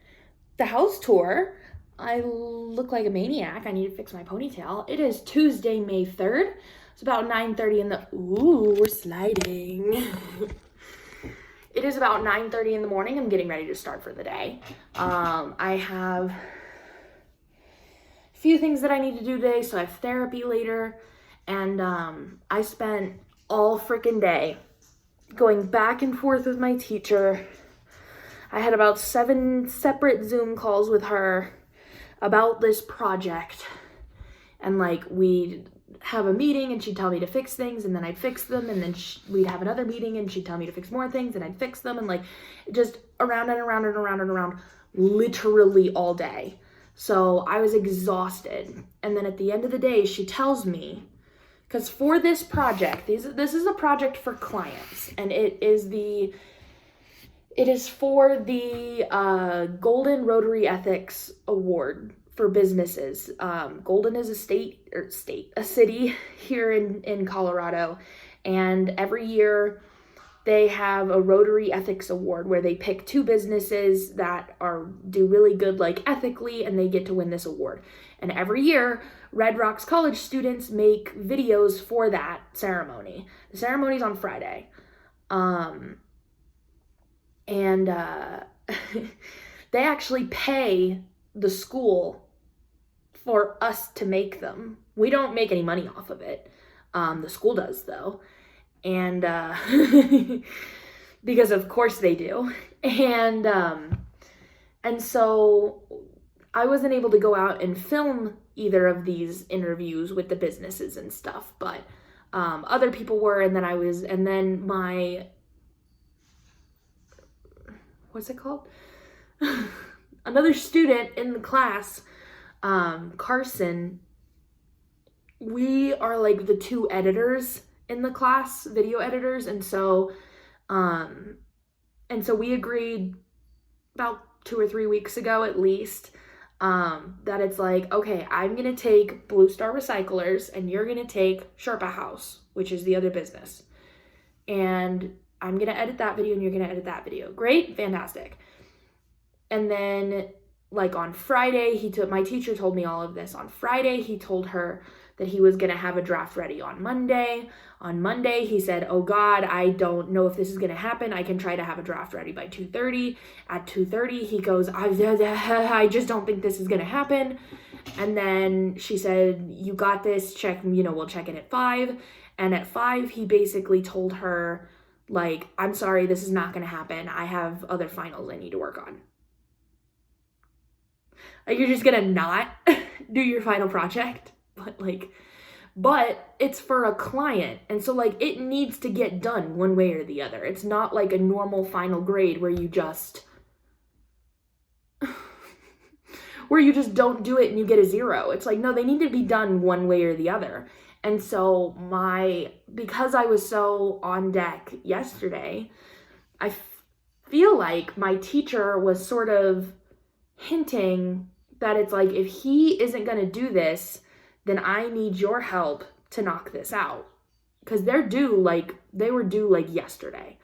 the house tour. I look like a maniac. I need to fix my ponytail. It is Tuesday, May 3rd. It's about 9:30 in the, ooh, we're sliding. It is about 9:30 in the morning. I'm getting ready to start for the day. I have a few things that I need to do today. So I have therapy later. And I spent all freaking day going back and forth with my teacher. I had about 7 separate Zoom calls with her about this project. And like we'd have a meeting and she'd tell me to fix things and then I'd fix them, and then we'd have another meeting and she'd tell me to fix more things and I'd fix them, and like just around and around and around and around literally all day. So I was exhausted. And then at the end of the day, she tells me, because for this project, this is a project for clients, and it is for the Golden Rotary Ethics Award for businesses. Golden is a city here in Colorado, and every year they have a Rotary Ethics Award where they pick 2 businesses that do really good like ethically, and they get to win this award. And every year, Red Rocks College students make videos for that ceremony. The ceremony's on Friday. And they actually pay the school for us to make them. We don't make any money off of it. The school does though. And because of course they do. And so I wasn't able to go out and film either of these interviews with the businesses and stuff, but other people were, and then my, what's it called? Another student in the class, Carson, we are like the 2 editors in the class, video editors, and so we agreed about 2 or 3 weeks ago at least, that it's like, okay, I'm gonna take Blue Star Recyclers and you're gonna take Sherpa House, which is the other business, and I'm gonna edit that video and you're gonna edit that video. Great, fantastic. And then like on Friday, my teacher told me all of this. On Friday, he told her that he was gonna have a draft ready on Monday. On Monday, he said, oh God, I don't know if this is gonna happen. I can try to have a draft ready by 2:30. At 2:30, he goes, I just don't think this is gonna happen. And then she said, you got this, we'll check it at 5. And at 5, he basically told her, like, I'm sorry, this is not gonna happen. I have other finals I need to work on. Like, you're just gonna not do your final project? But it's for a client, and so like it needs to get done one way or the other. It's not like a normal final grade where you just don't do it and you get a 0. It's like, no, they need to be done one way or the other. And so because I was so on deck yesterday, I feel like my teacher was sort of hinting that it's like, if he isn't gonna do this, then I need your help to knock this out. Because they were due like yesterday.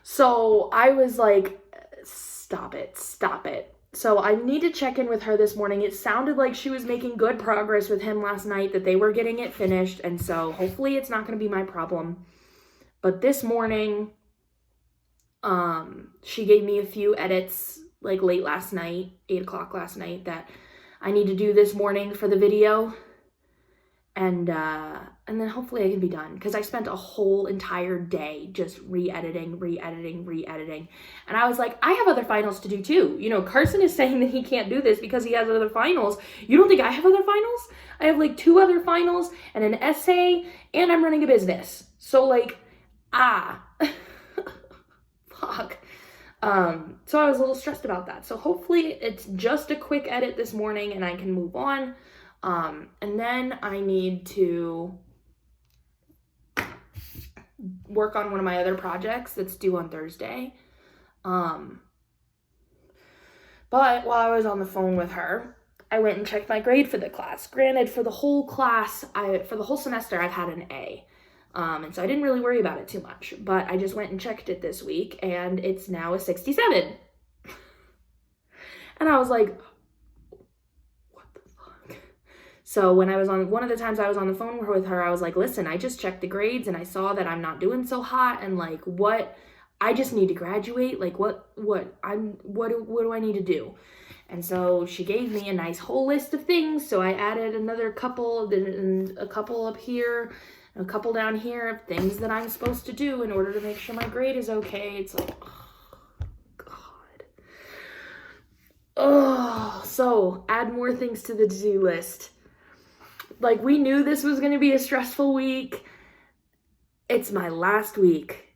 So I was like, stop it. So I need to check in with her this morning. It sounded like she was making good progress with him last night, that they were getting it finished. And so hopefully it's not going to be my problem. But this morning, she gave me a few edits like late last night, 8 o'clock last night, that I need to do this morning for the video, and then hopefully I can be done, because I spent a whole entire day just re-editing, and I was like, I have other finals to do too. Carson is saying that he can't do this because he has other finals. You don't think I have other finals? I have like 2 other finals and an essay, and I'm running a business. So like, fuck. So I was a little stressed about that. So hopefully it's just a quick edit this morning and I can move on. And then I need to work on one of my other projects that's due on Thursday. But while I was on the phone with her, I went and checked my grade for the class. Granted, for the whole class, for the whole semester, I've had an A. And so I didn't really worry about it too much. But I just went and checked it this week, and it's now a 67. And I was like, what the fuck? So when one of the times I was on the phone with her, I was like, listen, I just checked the grades, and I saw that I'm not doing so hot, and like, I just need to graduate. Like, what do I need to do? And so she gave me a nice whole list of things. So I added another couple, and a couple up here, and a couple down here of things that I'm supposed to do in order to make sure my grade is okay. It's like, oh, God. Oh, so add more things to the to-do list. Like, we knew this was going to be a stressful week. It's my last week.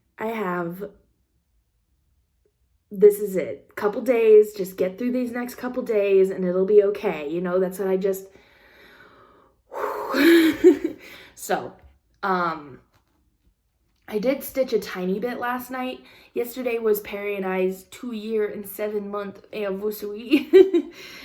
This is it. Couple days, just get through these next couple days and it'll be okay. You know, that's what I just, so, I did stitch a tiny bit last night. Yesterday was Perry and I's 2-year and 7-month anniversary.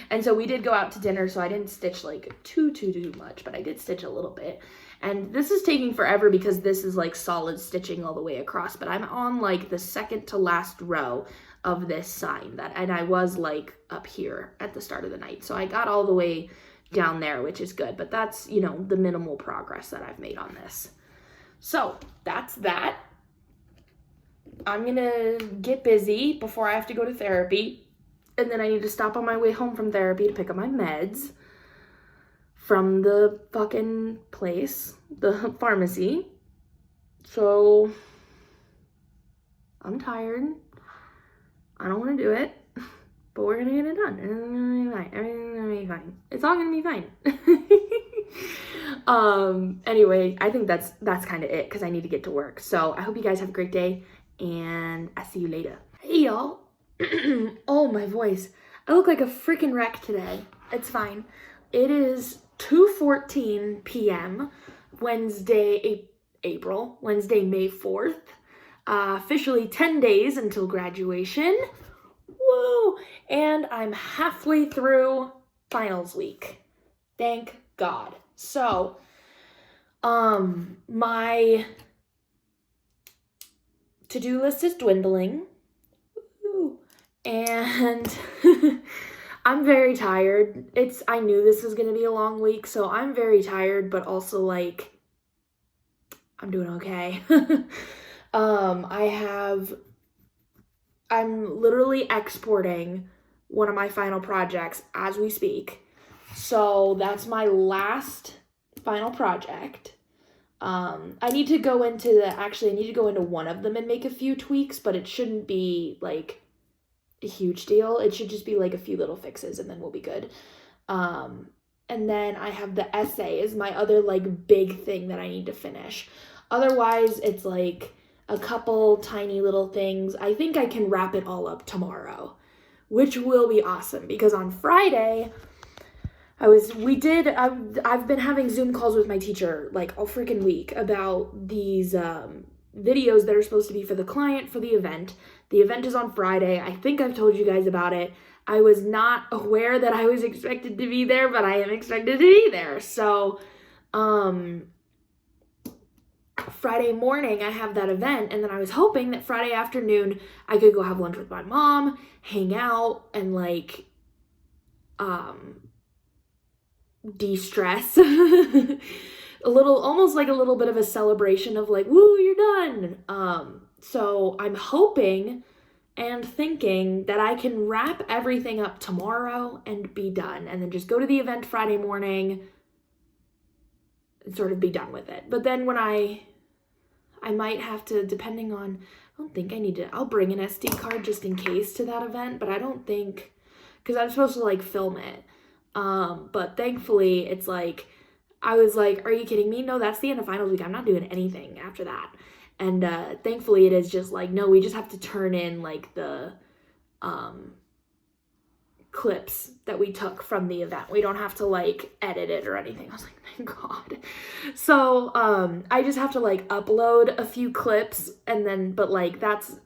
And so we did go out to dinner, so I didn't stitch like too much, but I did stitch a little bit. And this is taking forever because this is like solid stitching all the way across, but I'm on like the second to last row of this sign and I was like up here at the start of the night. So I got all the way down there, which is good, but that's, you know, the minimal progress that I've made on this. So that's that. I'm gonna get busy before I have to go to therapy, and then I need to stop on my way home from therapy to pick up my meds from the fucking place, the pharmacy. So I'm tired. I don't want to do it, but we're gonna get it done. And it's gonna be fine. Everything's gonna be fine. It's all gonna be fine. Anyway, I think that's kind of it because I need to get to work. So I hope you guys have a great day, and I'll see you later. Hey y'all. Oh, my voice. I look like a freaking wreck today. It's fine. It is 2:14 p.m. Wednesday, May 4th. Officially 10 days until graduation. Woo! And I'm halfway through finals week. Thank God. So, my to-do list is dwindling. Woo. And I'm very tired. I knew this was going to be a long week, so I'm very tired, but also like I'm doing okay. I'm literally exporting one of my final projects as we speak. So that's my last final project. I need to go into one of them and make a few tweaks, but it shouldn't be like a huge deal. It should just be like a few little fixes and then we'll be good. And then I have the essay is my other like big thing that I need to finish. Otherwise, it's like a couple tiny little things. I think I can wrap it all up tomorrow, which will be awesome because on Friday, I've been having Zoom calls with my teacher like all freaking week about these videos that are supposed to be for the client for the event. The event is on Friday. I think I've told you guys about it. I was not aware that I was expected to be there, but I am expected to be there. So, Friday morning I have that event, and then I was hoping that Friday afternoon I could go have lunch with my mom, hang out, and like de-stress. Almost like a little bit of a celebration of like, woo, you're done. So I'm hoping and thinking that I can wrap everything up tomorrow and be done, and then just go to the event Friday morning and sort of be done with it. But then when I might have to, depending on, I don't think I need to, I'll bring an SD card just in case to that event, but I don't think, because I'm supposed to like film it. But thankfully it's like, I was like, are you kidding me? No, that's the end of finals week. I'm not doing anything after that. And thankfully it is just like, no, we just have to turn in like the clips that we took from the event. We don't have to like edit it or anything. I was like, thank God. So I just have to like upload a few clips, and then but like that's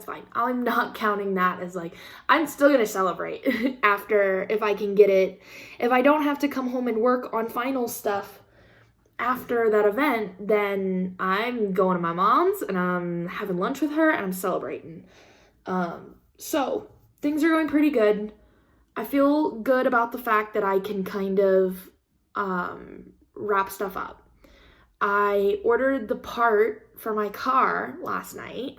fine. I'm not counting that as like, I'm still gonna celebrate after, if I can get it, if I don't have to come home and work on final stuff after that event, then I'm going to my mom's and I'm having lunch with her and I'm celebrating. So things are going pretty good. I feel good about the fact that I can kind of wrap stuff up. I ordered the part for my car last night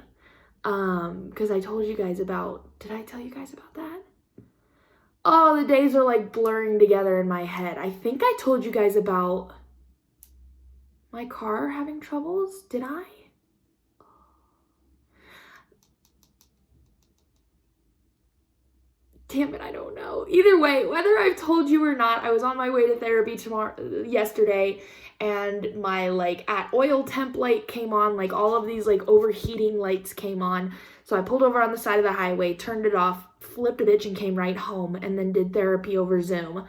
because I told you guys about, did I tell you guys about that? Oh, the days are like blurring together in my head. I think I told you guys about my car having troubles. Did I? Damn it, I don't know. Either way, whether I've told you or not, I was on my way to therapy yesterday, and my like at oil temp light came on, like all of these like overheating lights came on. So I pulled over on the side of the highway, turned it off, flipped a bitch and came right home, and then did therapy over Zoom.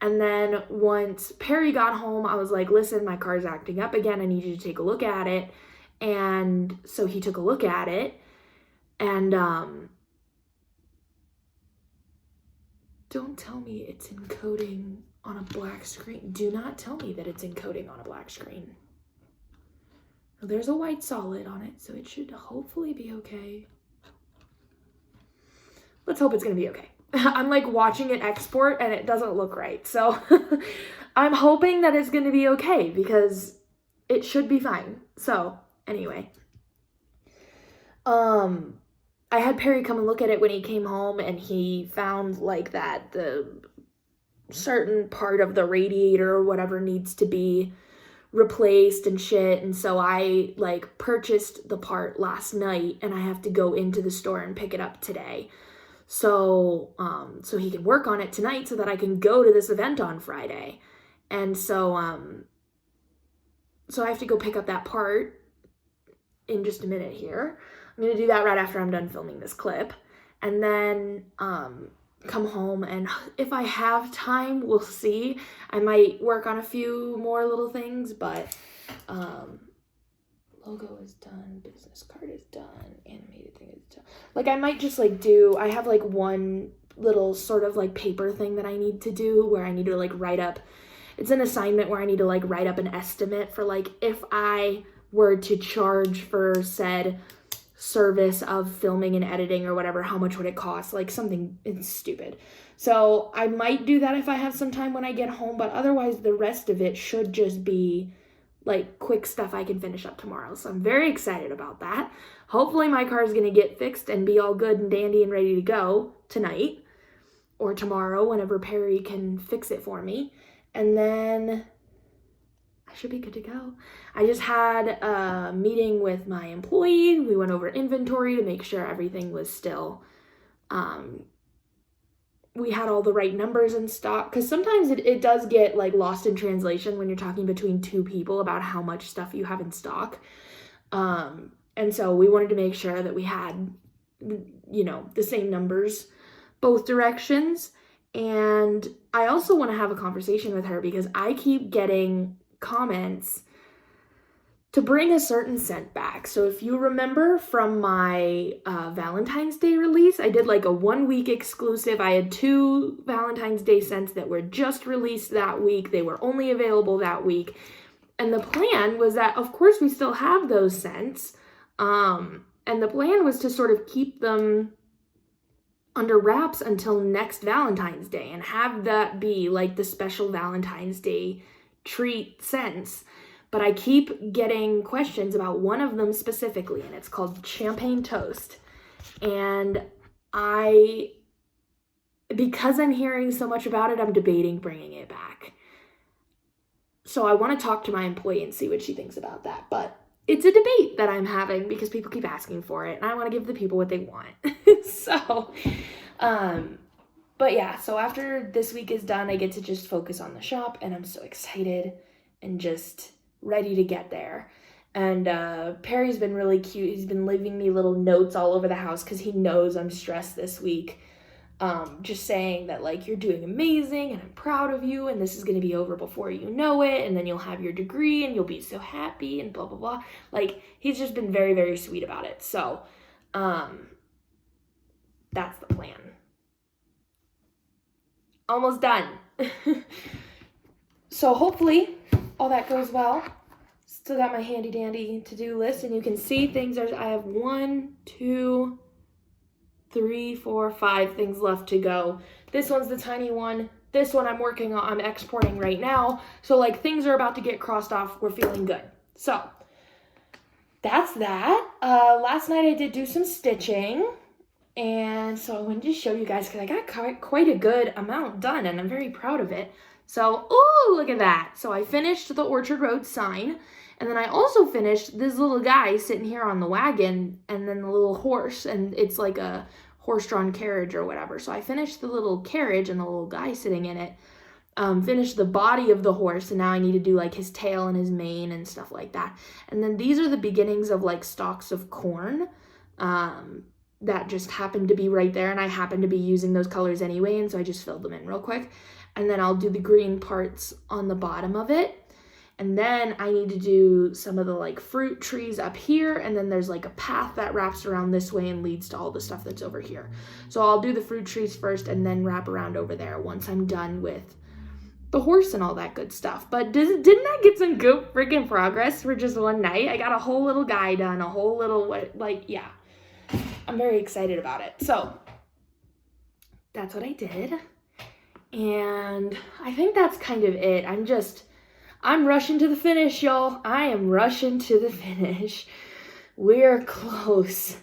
And then once Perry got home, I was like, listen, my car's acting up again. I need you to take a look at it. And so he took a look at it, and don't tell me it's encoding on a black screen. Do not tell me that it's encoding on a black screen. There's a white solid on it, so it should hopefully be okay. Let's hope it's gonna be okay. I'm like watching it export and it doesn't look right. So I'm hoping that it's gonna be okay because it should be fine. So anyway, I had Perry come and look at it when he came home, and he found like that the certain part of the radiator or whatever needs to be replaced and shit. And so I like purchased the part last night, and I have to go into the store and pick it up today. So he can work on it tonight so that I can go to this event on Friday. And so I have to go pick up that part in just a minute here. I'm going to do that right after I'm done filming this clip, and then come home, and if I have time, we'll see. I might work on a few more little things, but logo is done, business card is done, animated thing is done. Like I might just like I have like one little sort of like paper thing that I need to do where I need to like write up, it's an assignment where I need to like write up an estimate for like if I were to charge for said service of filming and editing or whatever, how much would it cost? Like something stupid. So I might do that if I have some time when I get home, but otherwise the rest of it should just be like quick stuff I can finish up tomorrow. So I'm very excited about that. Hopefully my car is going to get fixed and be all good and dandy and ready to go tonight or tomorrow whenever Perry can fix it for me. And then I should be good to go. I just had a meeting with my employee. We went over inventory to make sure everything was still, we had all the right numbers in stock, because sometimes it does get like lost in translation when you're talking between two people about how much stuff you have in stock. And so we wanted to make sure that we had, you know, the same numbers both directions. And I also want to have a conversation with her because I keep getting comments to bring a certain scent back. So if you remember from my Valentine's Day release, I did like a 1 week exclusive. I had 2 Valentine's Day scents that were just released that week. They were only available that week. And the plan was that, of course, we still have those scents. And the plan was to sort of keep them under wraps until next Valentine's Day and have that be like the special Valentine's Day treat scents. But I keep getting questions about one of them specifically, and it's called Champagne Toast. And because I'm hearing so much about it, I'm debating bringing it back. So I want to talk to my employee and see what she thinks about that. But it's a debate that I'm having because people keep asking for it, and I want to give the people what they want. But yeah, so after this week is done, I get to just focus on the shop, and I'm so excited and just ready to get there. And Perry's been really cute. He's been leaving me little notes all over the house because he knows I'm stressed this week. just saying that like you're doing amazing and I'm proud of you and this is going to be over before you know it, and then you'll have your degree and you'll be so happy and blah blah blah. Like he's just been very, very sweet about it. So that's the plan. Almost done. So hopefully all that goes well. Still got my handy dandy to-do list, and you can see things are, I have 1, 2, 3, 4, 5 things left to go. This one's the tiny one. This one I'm working on, I'm exporting right now. So like things are about to get crossed off. We're feeling good. So that's that. Last night I did do some stitching. And so I wanted to show you guys because I got quite a good amount done and I'm very proud of it. So, oh, look at that. So I finished the Orchard Road sign, and then I also finished this little guy sitting here on the wagon, and then the little horse, and it's like a horse-drawn carriage or whatever. So I finished the little carriage and the little guy sitting in it, finished the body of the horse, and now I need to do like his tail and his mane and stuff like that. And then these are the beginnings of like stalks of corn that just happened to be right there, and I happened to be using those colors anyway, and so I just filled them in real quick. And then I'll do the green parts on the bottom of it. And then I need to do some of the like fruit trees up here, and then there's like a path that wraps around this way and leads to all the stuff that's over here. So I'll do the fruit trees first and then wrap around over there once I'm done with the horse and all that good stuff. But didn't I get some good freaking progress for just one night? I got a whole little guy done, a whole little, yeah. I'm very excited about it. So that's what I did. And I think that's kind of it. I'm rushing to the finish, y'all. I am rushing to the finish. We're close.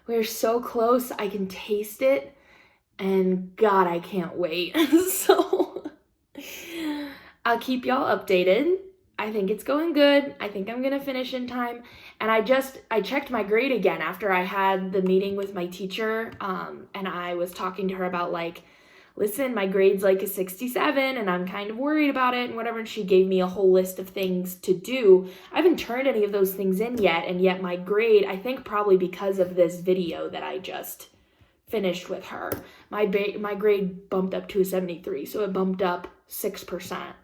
We're so close. I can taste it. And God, I can't wait. So I'll keep y'all updated. I think it's going good. I think I'm gonna finish in time. And I checked my grade again after I had the meeting with my teacher. And I was talking to her about like, listen, my grade's like a 67 and I'm kind of worried about it and whatever. And she gave me a whole list of things to do. I haven't turned any of those things in yet. And yet my grade, I think probably because of this video that I just finished with her, my grade bumped up to a 73. So it bumped up 6%.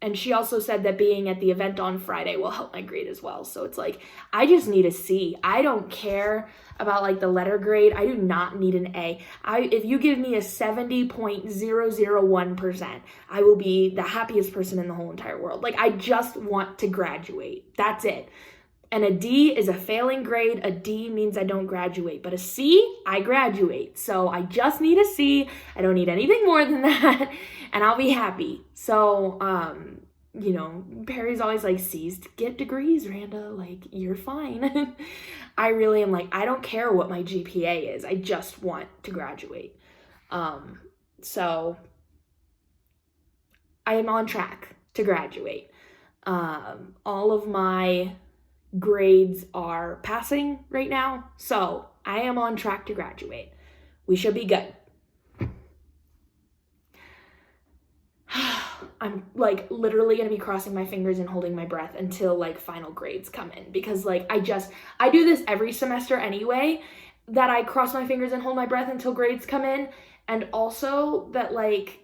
And she also said that being at the event on Friday will help my grade as well. So it's like, I just need a C. I don't care about like the letter grade. I do not need an A. If you give me a 70.001%, I will be the happiest person in the whole entire world. Like, I just want to graduate. That's it. And a D is a failing grade. A D means I don't graduate. But a C, I graduate. So I just need a C. I don't need anything more than that. And I'll be happy. So, you know, Perry's always like, C's get degrees, Randa. Like, you're fine. I really am like, I don't care what my GPA is. I just want to graduate. So I am on track to graduate. All of my grades are passing right now, so I am on track to graduate. We should be good. I'm like literally gonna be crossing my fingers and holding my breath until like final grades come in, because like I do this every semester anyway, that I cross my fingers and hold my breath until grades come in. And also that like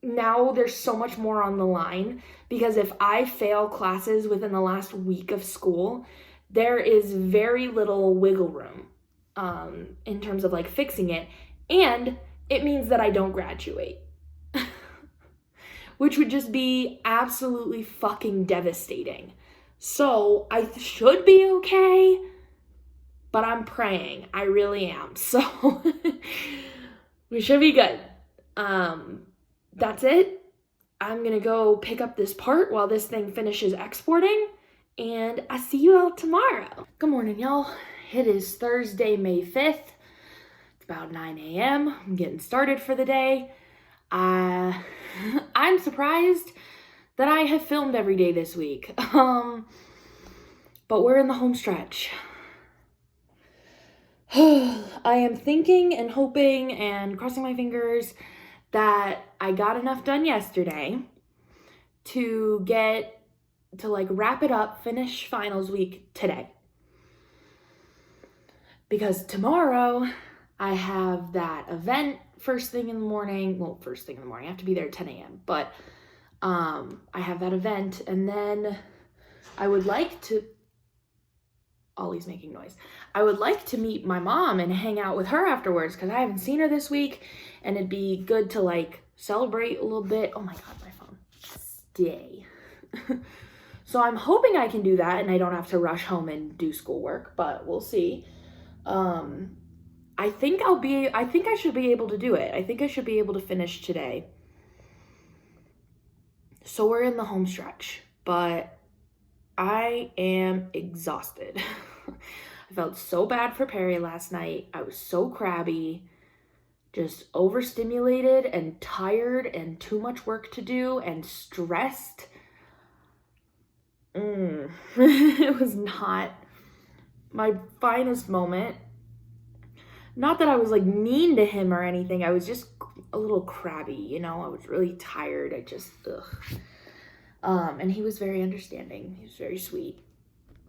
now there's so much more on the line, because if I fail classes within the last week of school, there is very little wiggle room in terms of like fixing it, and it means that I don't graduate, which would just be absolutely fucking devastating. So I should be okay, but I'm praying. I really am. So we should be good. That's it. I'm gonna go pick up this part while this thing finishes exporting, and I'll see you all tomorrow. Good morning, y'all. It is Thursday, May 5th. It's about 9 a.m. I'm getting started for the day. I'm surprised that I have filmed every day this week. But we're in the home stretch. I am thinking and hoping and crossing my fingers that I got enough done yesterday to like wrap it up, finish finals week today. Because tomorrow I have that event first thing in the morning. Well, first thing in the morning. I have to be there at 10 a.m. But I have that event, and then I would like to... Ollie's making noise. I would like to meet my mom and hang out with her afterwards because I haven't seen her this week, and it'd be good to like celebrate a little bit. Oh my God, my phone. Stay. So I'm hoping I can do that and I don't have to rush home and do schoolwork, but we'll see. I think I should be able to do it. I think I should be able to finish today. So we're in the home stretch, but I am exhausted. I felt so bad for Perry last night. I was so crabby, just overstimulated and tired and too much work to do and stressed. It was not my finest moment. Not that I was like mean to him or anything. I was just a little crabby, you know. I was really tired. I just, and he was very understanding. He was very sweet.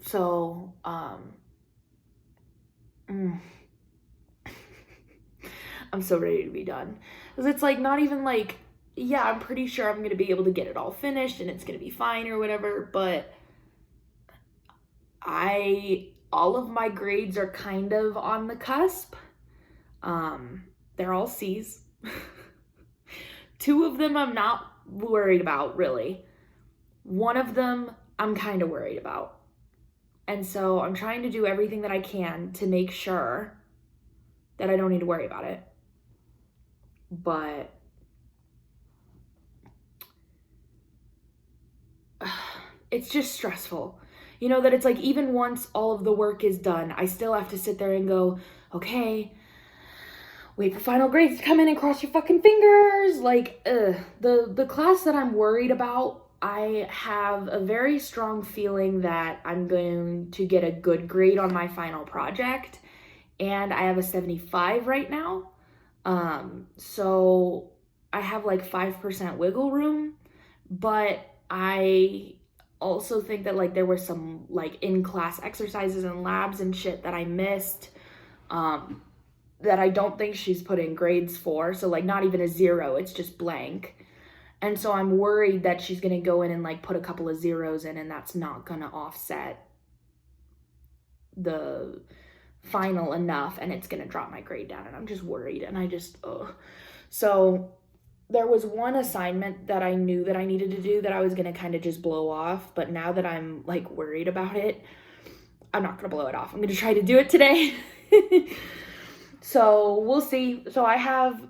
So, I'm so ready to be done. Because it's like not even like, yeah, I'm pretty sure I'm going to be able to get it all finished and it's going to be fine or whatever, but all of my grades are kind of on the cusp. They're all C's. 2 of them I'm not worried about, really. 1 of them I'm kind of worried about. And so I'm trying to do everything that I can to make sure that I don't need to worry about it. But it's just stressful. You know, that it's like even once all of the work is done, I still have to sit there and go, okay, wait for final grades to come in and cross your fucking fingers. Like, the class that I'm worried about, I have a very strong feeling that I'm going to get a good grade on my final project. And I have a 75 right now. So I have like 5% wiggle room, but I also think that like there were some like in-class exercises and labs and shit that I missed, that I don't think she's putting grades for. So like not even a 0, it's just blank. And so I'm worried that she's going to go in and like put a couple of zeros in and that's not going to offset the final enough and it's going to drop my grade down. And I'm just worried and I just, So there was one assignment that I knew that I needed to do that I was going to kind of just blow off. But now that I'm like worried about it, I'm not going to blow it off. I'm going to try to do it today. So we'll see. So I have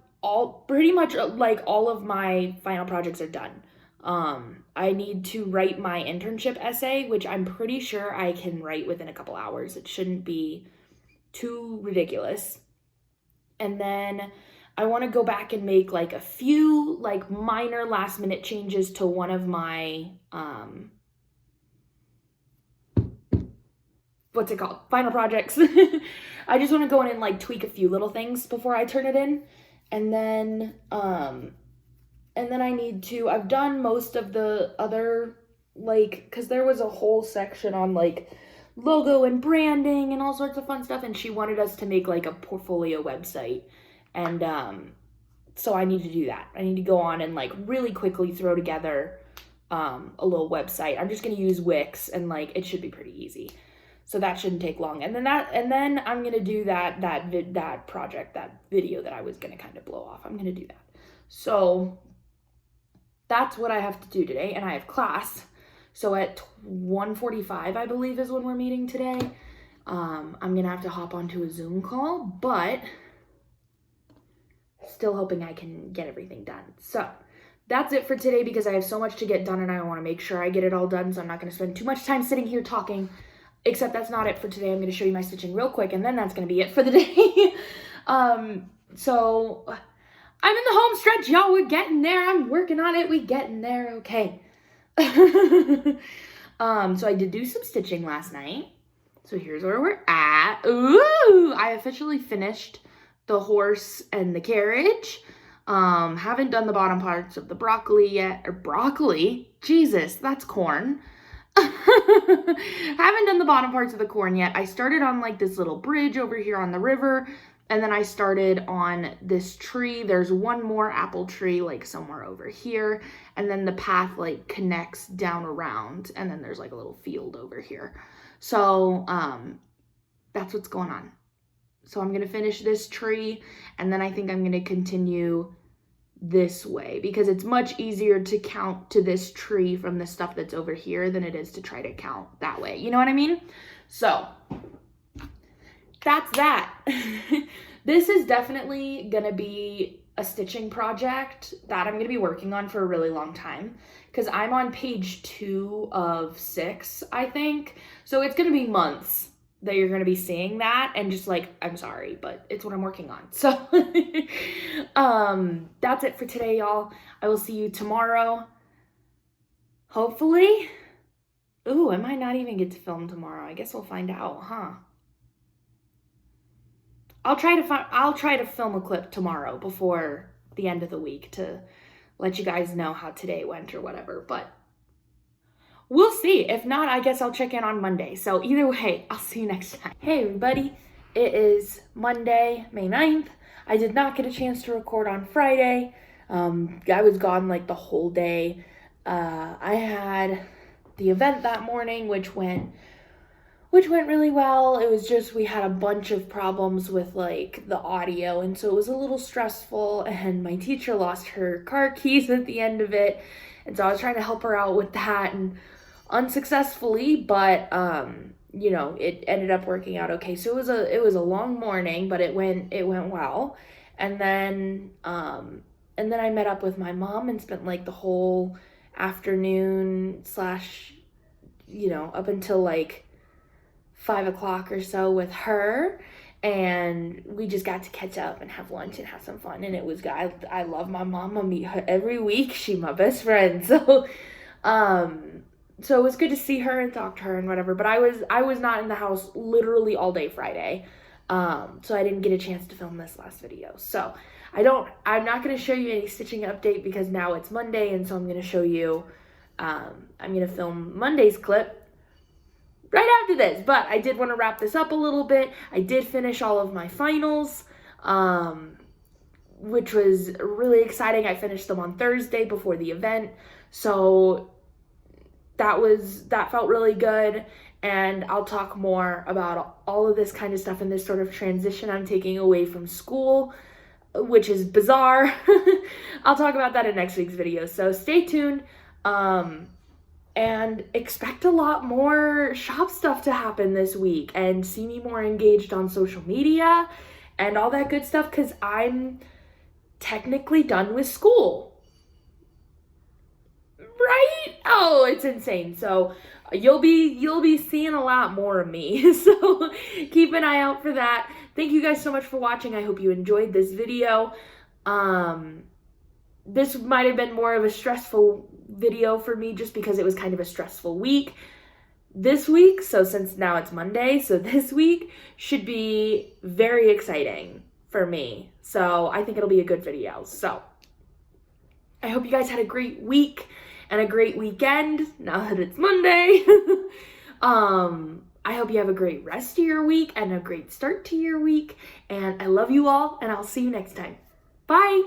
pretty much like all of my final projects are done. I need to write my internship essay, which I'm pretty sure I can write within a couple hours. It shouldn't be too ridiculous. And then I want to go back and make like a few like minor last minute changes to one of my, what's it called? Final projects. I just want to go in and like tweak a few little things before I turn it in. And then I need to, I've done most of the other, like, cause there was a whole section on like logo and branding and all sorts of fun stuff. And she wanted us to make like a portfolio website. And, so I need to do that. I need to go on and like really quickly throw together, a little website. I'm just going to use Wix and like, it should be pretty easy. So that shouldn't take long. And then I'm going to do that project, that video that I was going to kind of blow off. I'm going to do that. So that's what I have to do today. And I have class. So at 1:45, I believe is when we're meeting today. I'm going to have to hop onto a Zoom call, but still hoping I can get everything done. So that's it for today because I have so much to get done and I want to make sure I get it all done. So I'm not going to spend too much time sitting here talking. Except that's not it for today. I'm going to show you my stitching real quick and then that's going to be it for the day. So I'm in the home stretch, y'all. We're getting there. I'm working on it. We getting there. Okay. So I did do some stitching last night. So here's where we're at. Ooh, I officially finished the horse and the carriage. Haven't done the bottom parts of the broccoli yet. Or broccoli? Jesus, that's corn. Haven't done the bottom parts of the corn yet. I started on like this little bridge over here on the river And then I started on this tree. There's one more apple tree like somewhere over here. And then the path like connects down around. And then there's like a little field over here. So that's what's going on. So I'm going to finish this tree. And then I think I'm going to continue this way because it's much easier to count to this tree from the stuff that's over here than it is to try to count that way. You know what I mean? So that's that. This is definitely gonna be a stitching project that I'm gonna be working on for a really long time because I'm on page 2 of 6, I think. So it's gonna be months that you're gonna be seeing that, and just like, I'm sorry, but it's what I'm working on. So that's it for today, y'all. I will see you tomorrow. Hopefully. Ooh, I might not even get to film tomorrow. I guess we'll find out, huh? I'll try to film a clip tomorrow before the end of the week to let you guys know how today went or whatever, but we'll see. If not, I guess I'll check in on Monday. So either way, I'll see you next time. Hey everybody, it is Monday, May 9th. I did not get a chance to record on Friday. I was gone like the whole day. I had the event that morning, which went really well. It was just, we had a bunch of problems with like the audio, and so it was a little stressful, and my teacher lost her car keys at the end of it, and so I was trying to help her out with that, and unsuccessfully, but you know, it ended up working out okay. So it was a long morning, but it went well. And then I met up with my mom and spent like the whole afternoon / you know, up until like 5 o'clock or so with her, and we just got to catch up and have lunch and have some fun, and it was good. I love my mom. I meet her every week. She's my best friend. So it was good to see her and talk to her and whatever, but I was not in the house literally all day Friday. So I didn't get a chance to film this last video. So I'm not going to show you any stitching update because now it's Monday, and so I'm going to show you, I'm going to film Monday's clip right after this, but I did want to wrap this up a little bit. I did finish all of my finals, which was really exciting. I finished them on Thursday before the event, so that felt really good, and I'll talk more about all of this kind of stuff in this sort of transition I'm taking away from school, which is bizarre. I'll talk about that in next week's video, so stay tuned. And expect a lot more shop stuff to happen this week, and see me more engaged on social media and all that good stuff, because I'm technically done with school. Right? Oh, it's insane. So you'll be seeing a lot more of me. So keep an eye out for that. Thank you guys so much for watching. I hope you enjoyed this video. This might have been more of a stressful video for me just because it was kind of a stressful week this week. So since now it's Monday, so this week should be very exciting for me. So I think it'll be a good video. So I hope you guys had a great week and a great weekend now that it's Monday. I hope you have a great rest of your week and a great start to your week. And I love you all, and I'll see you next time. Bye.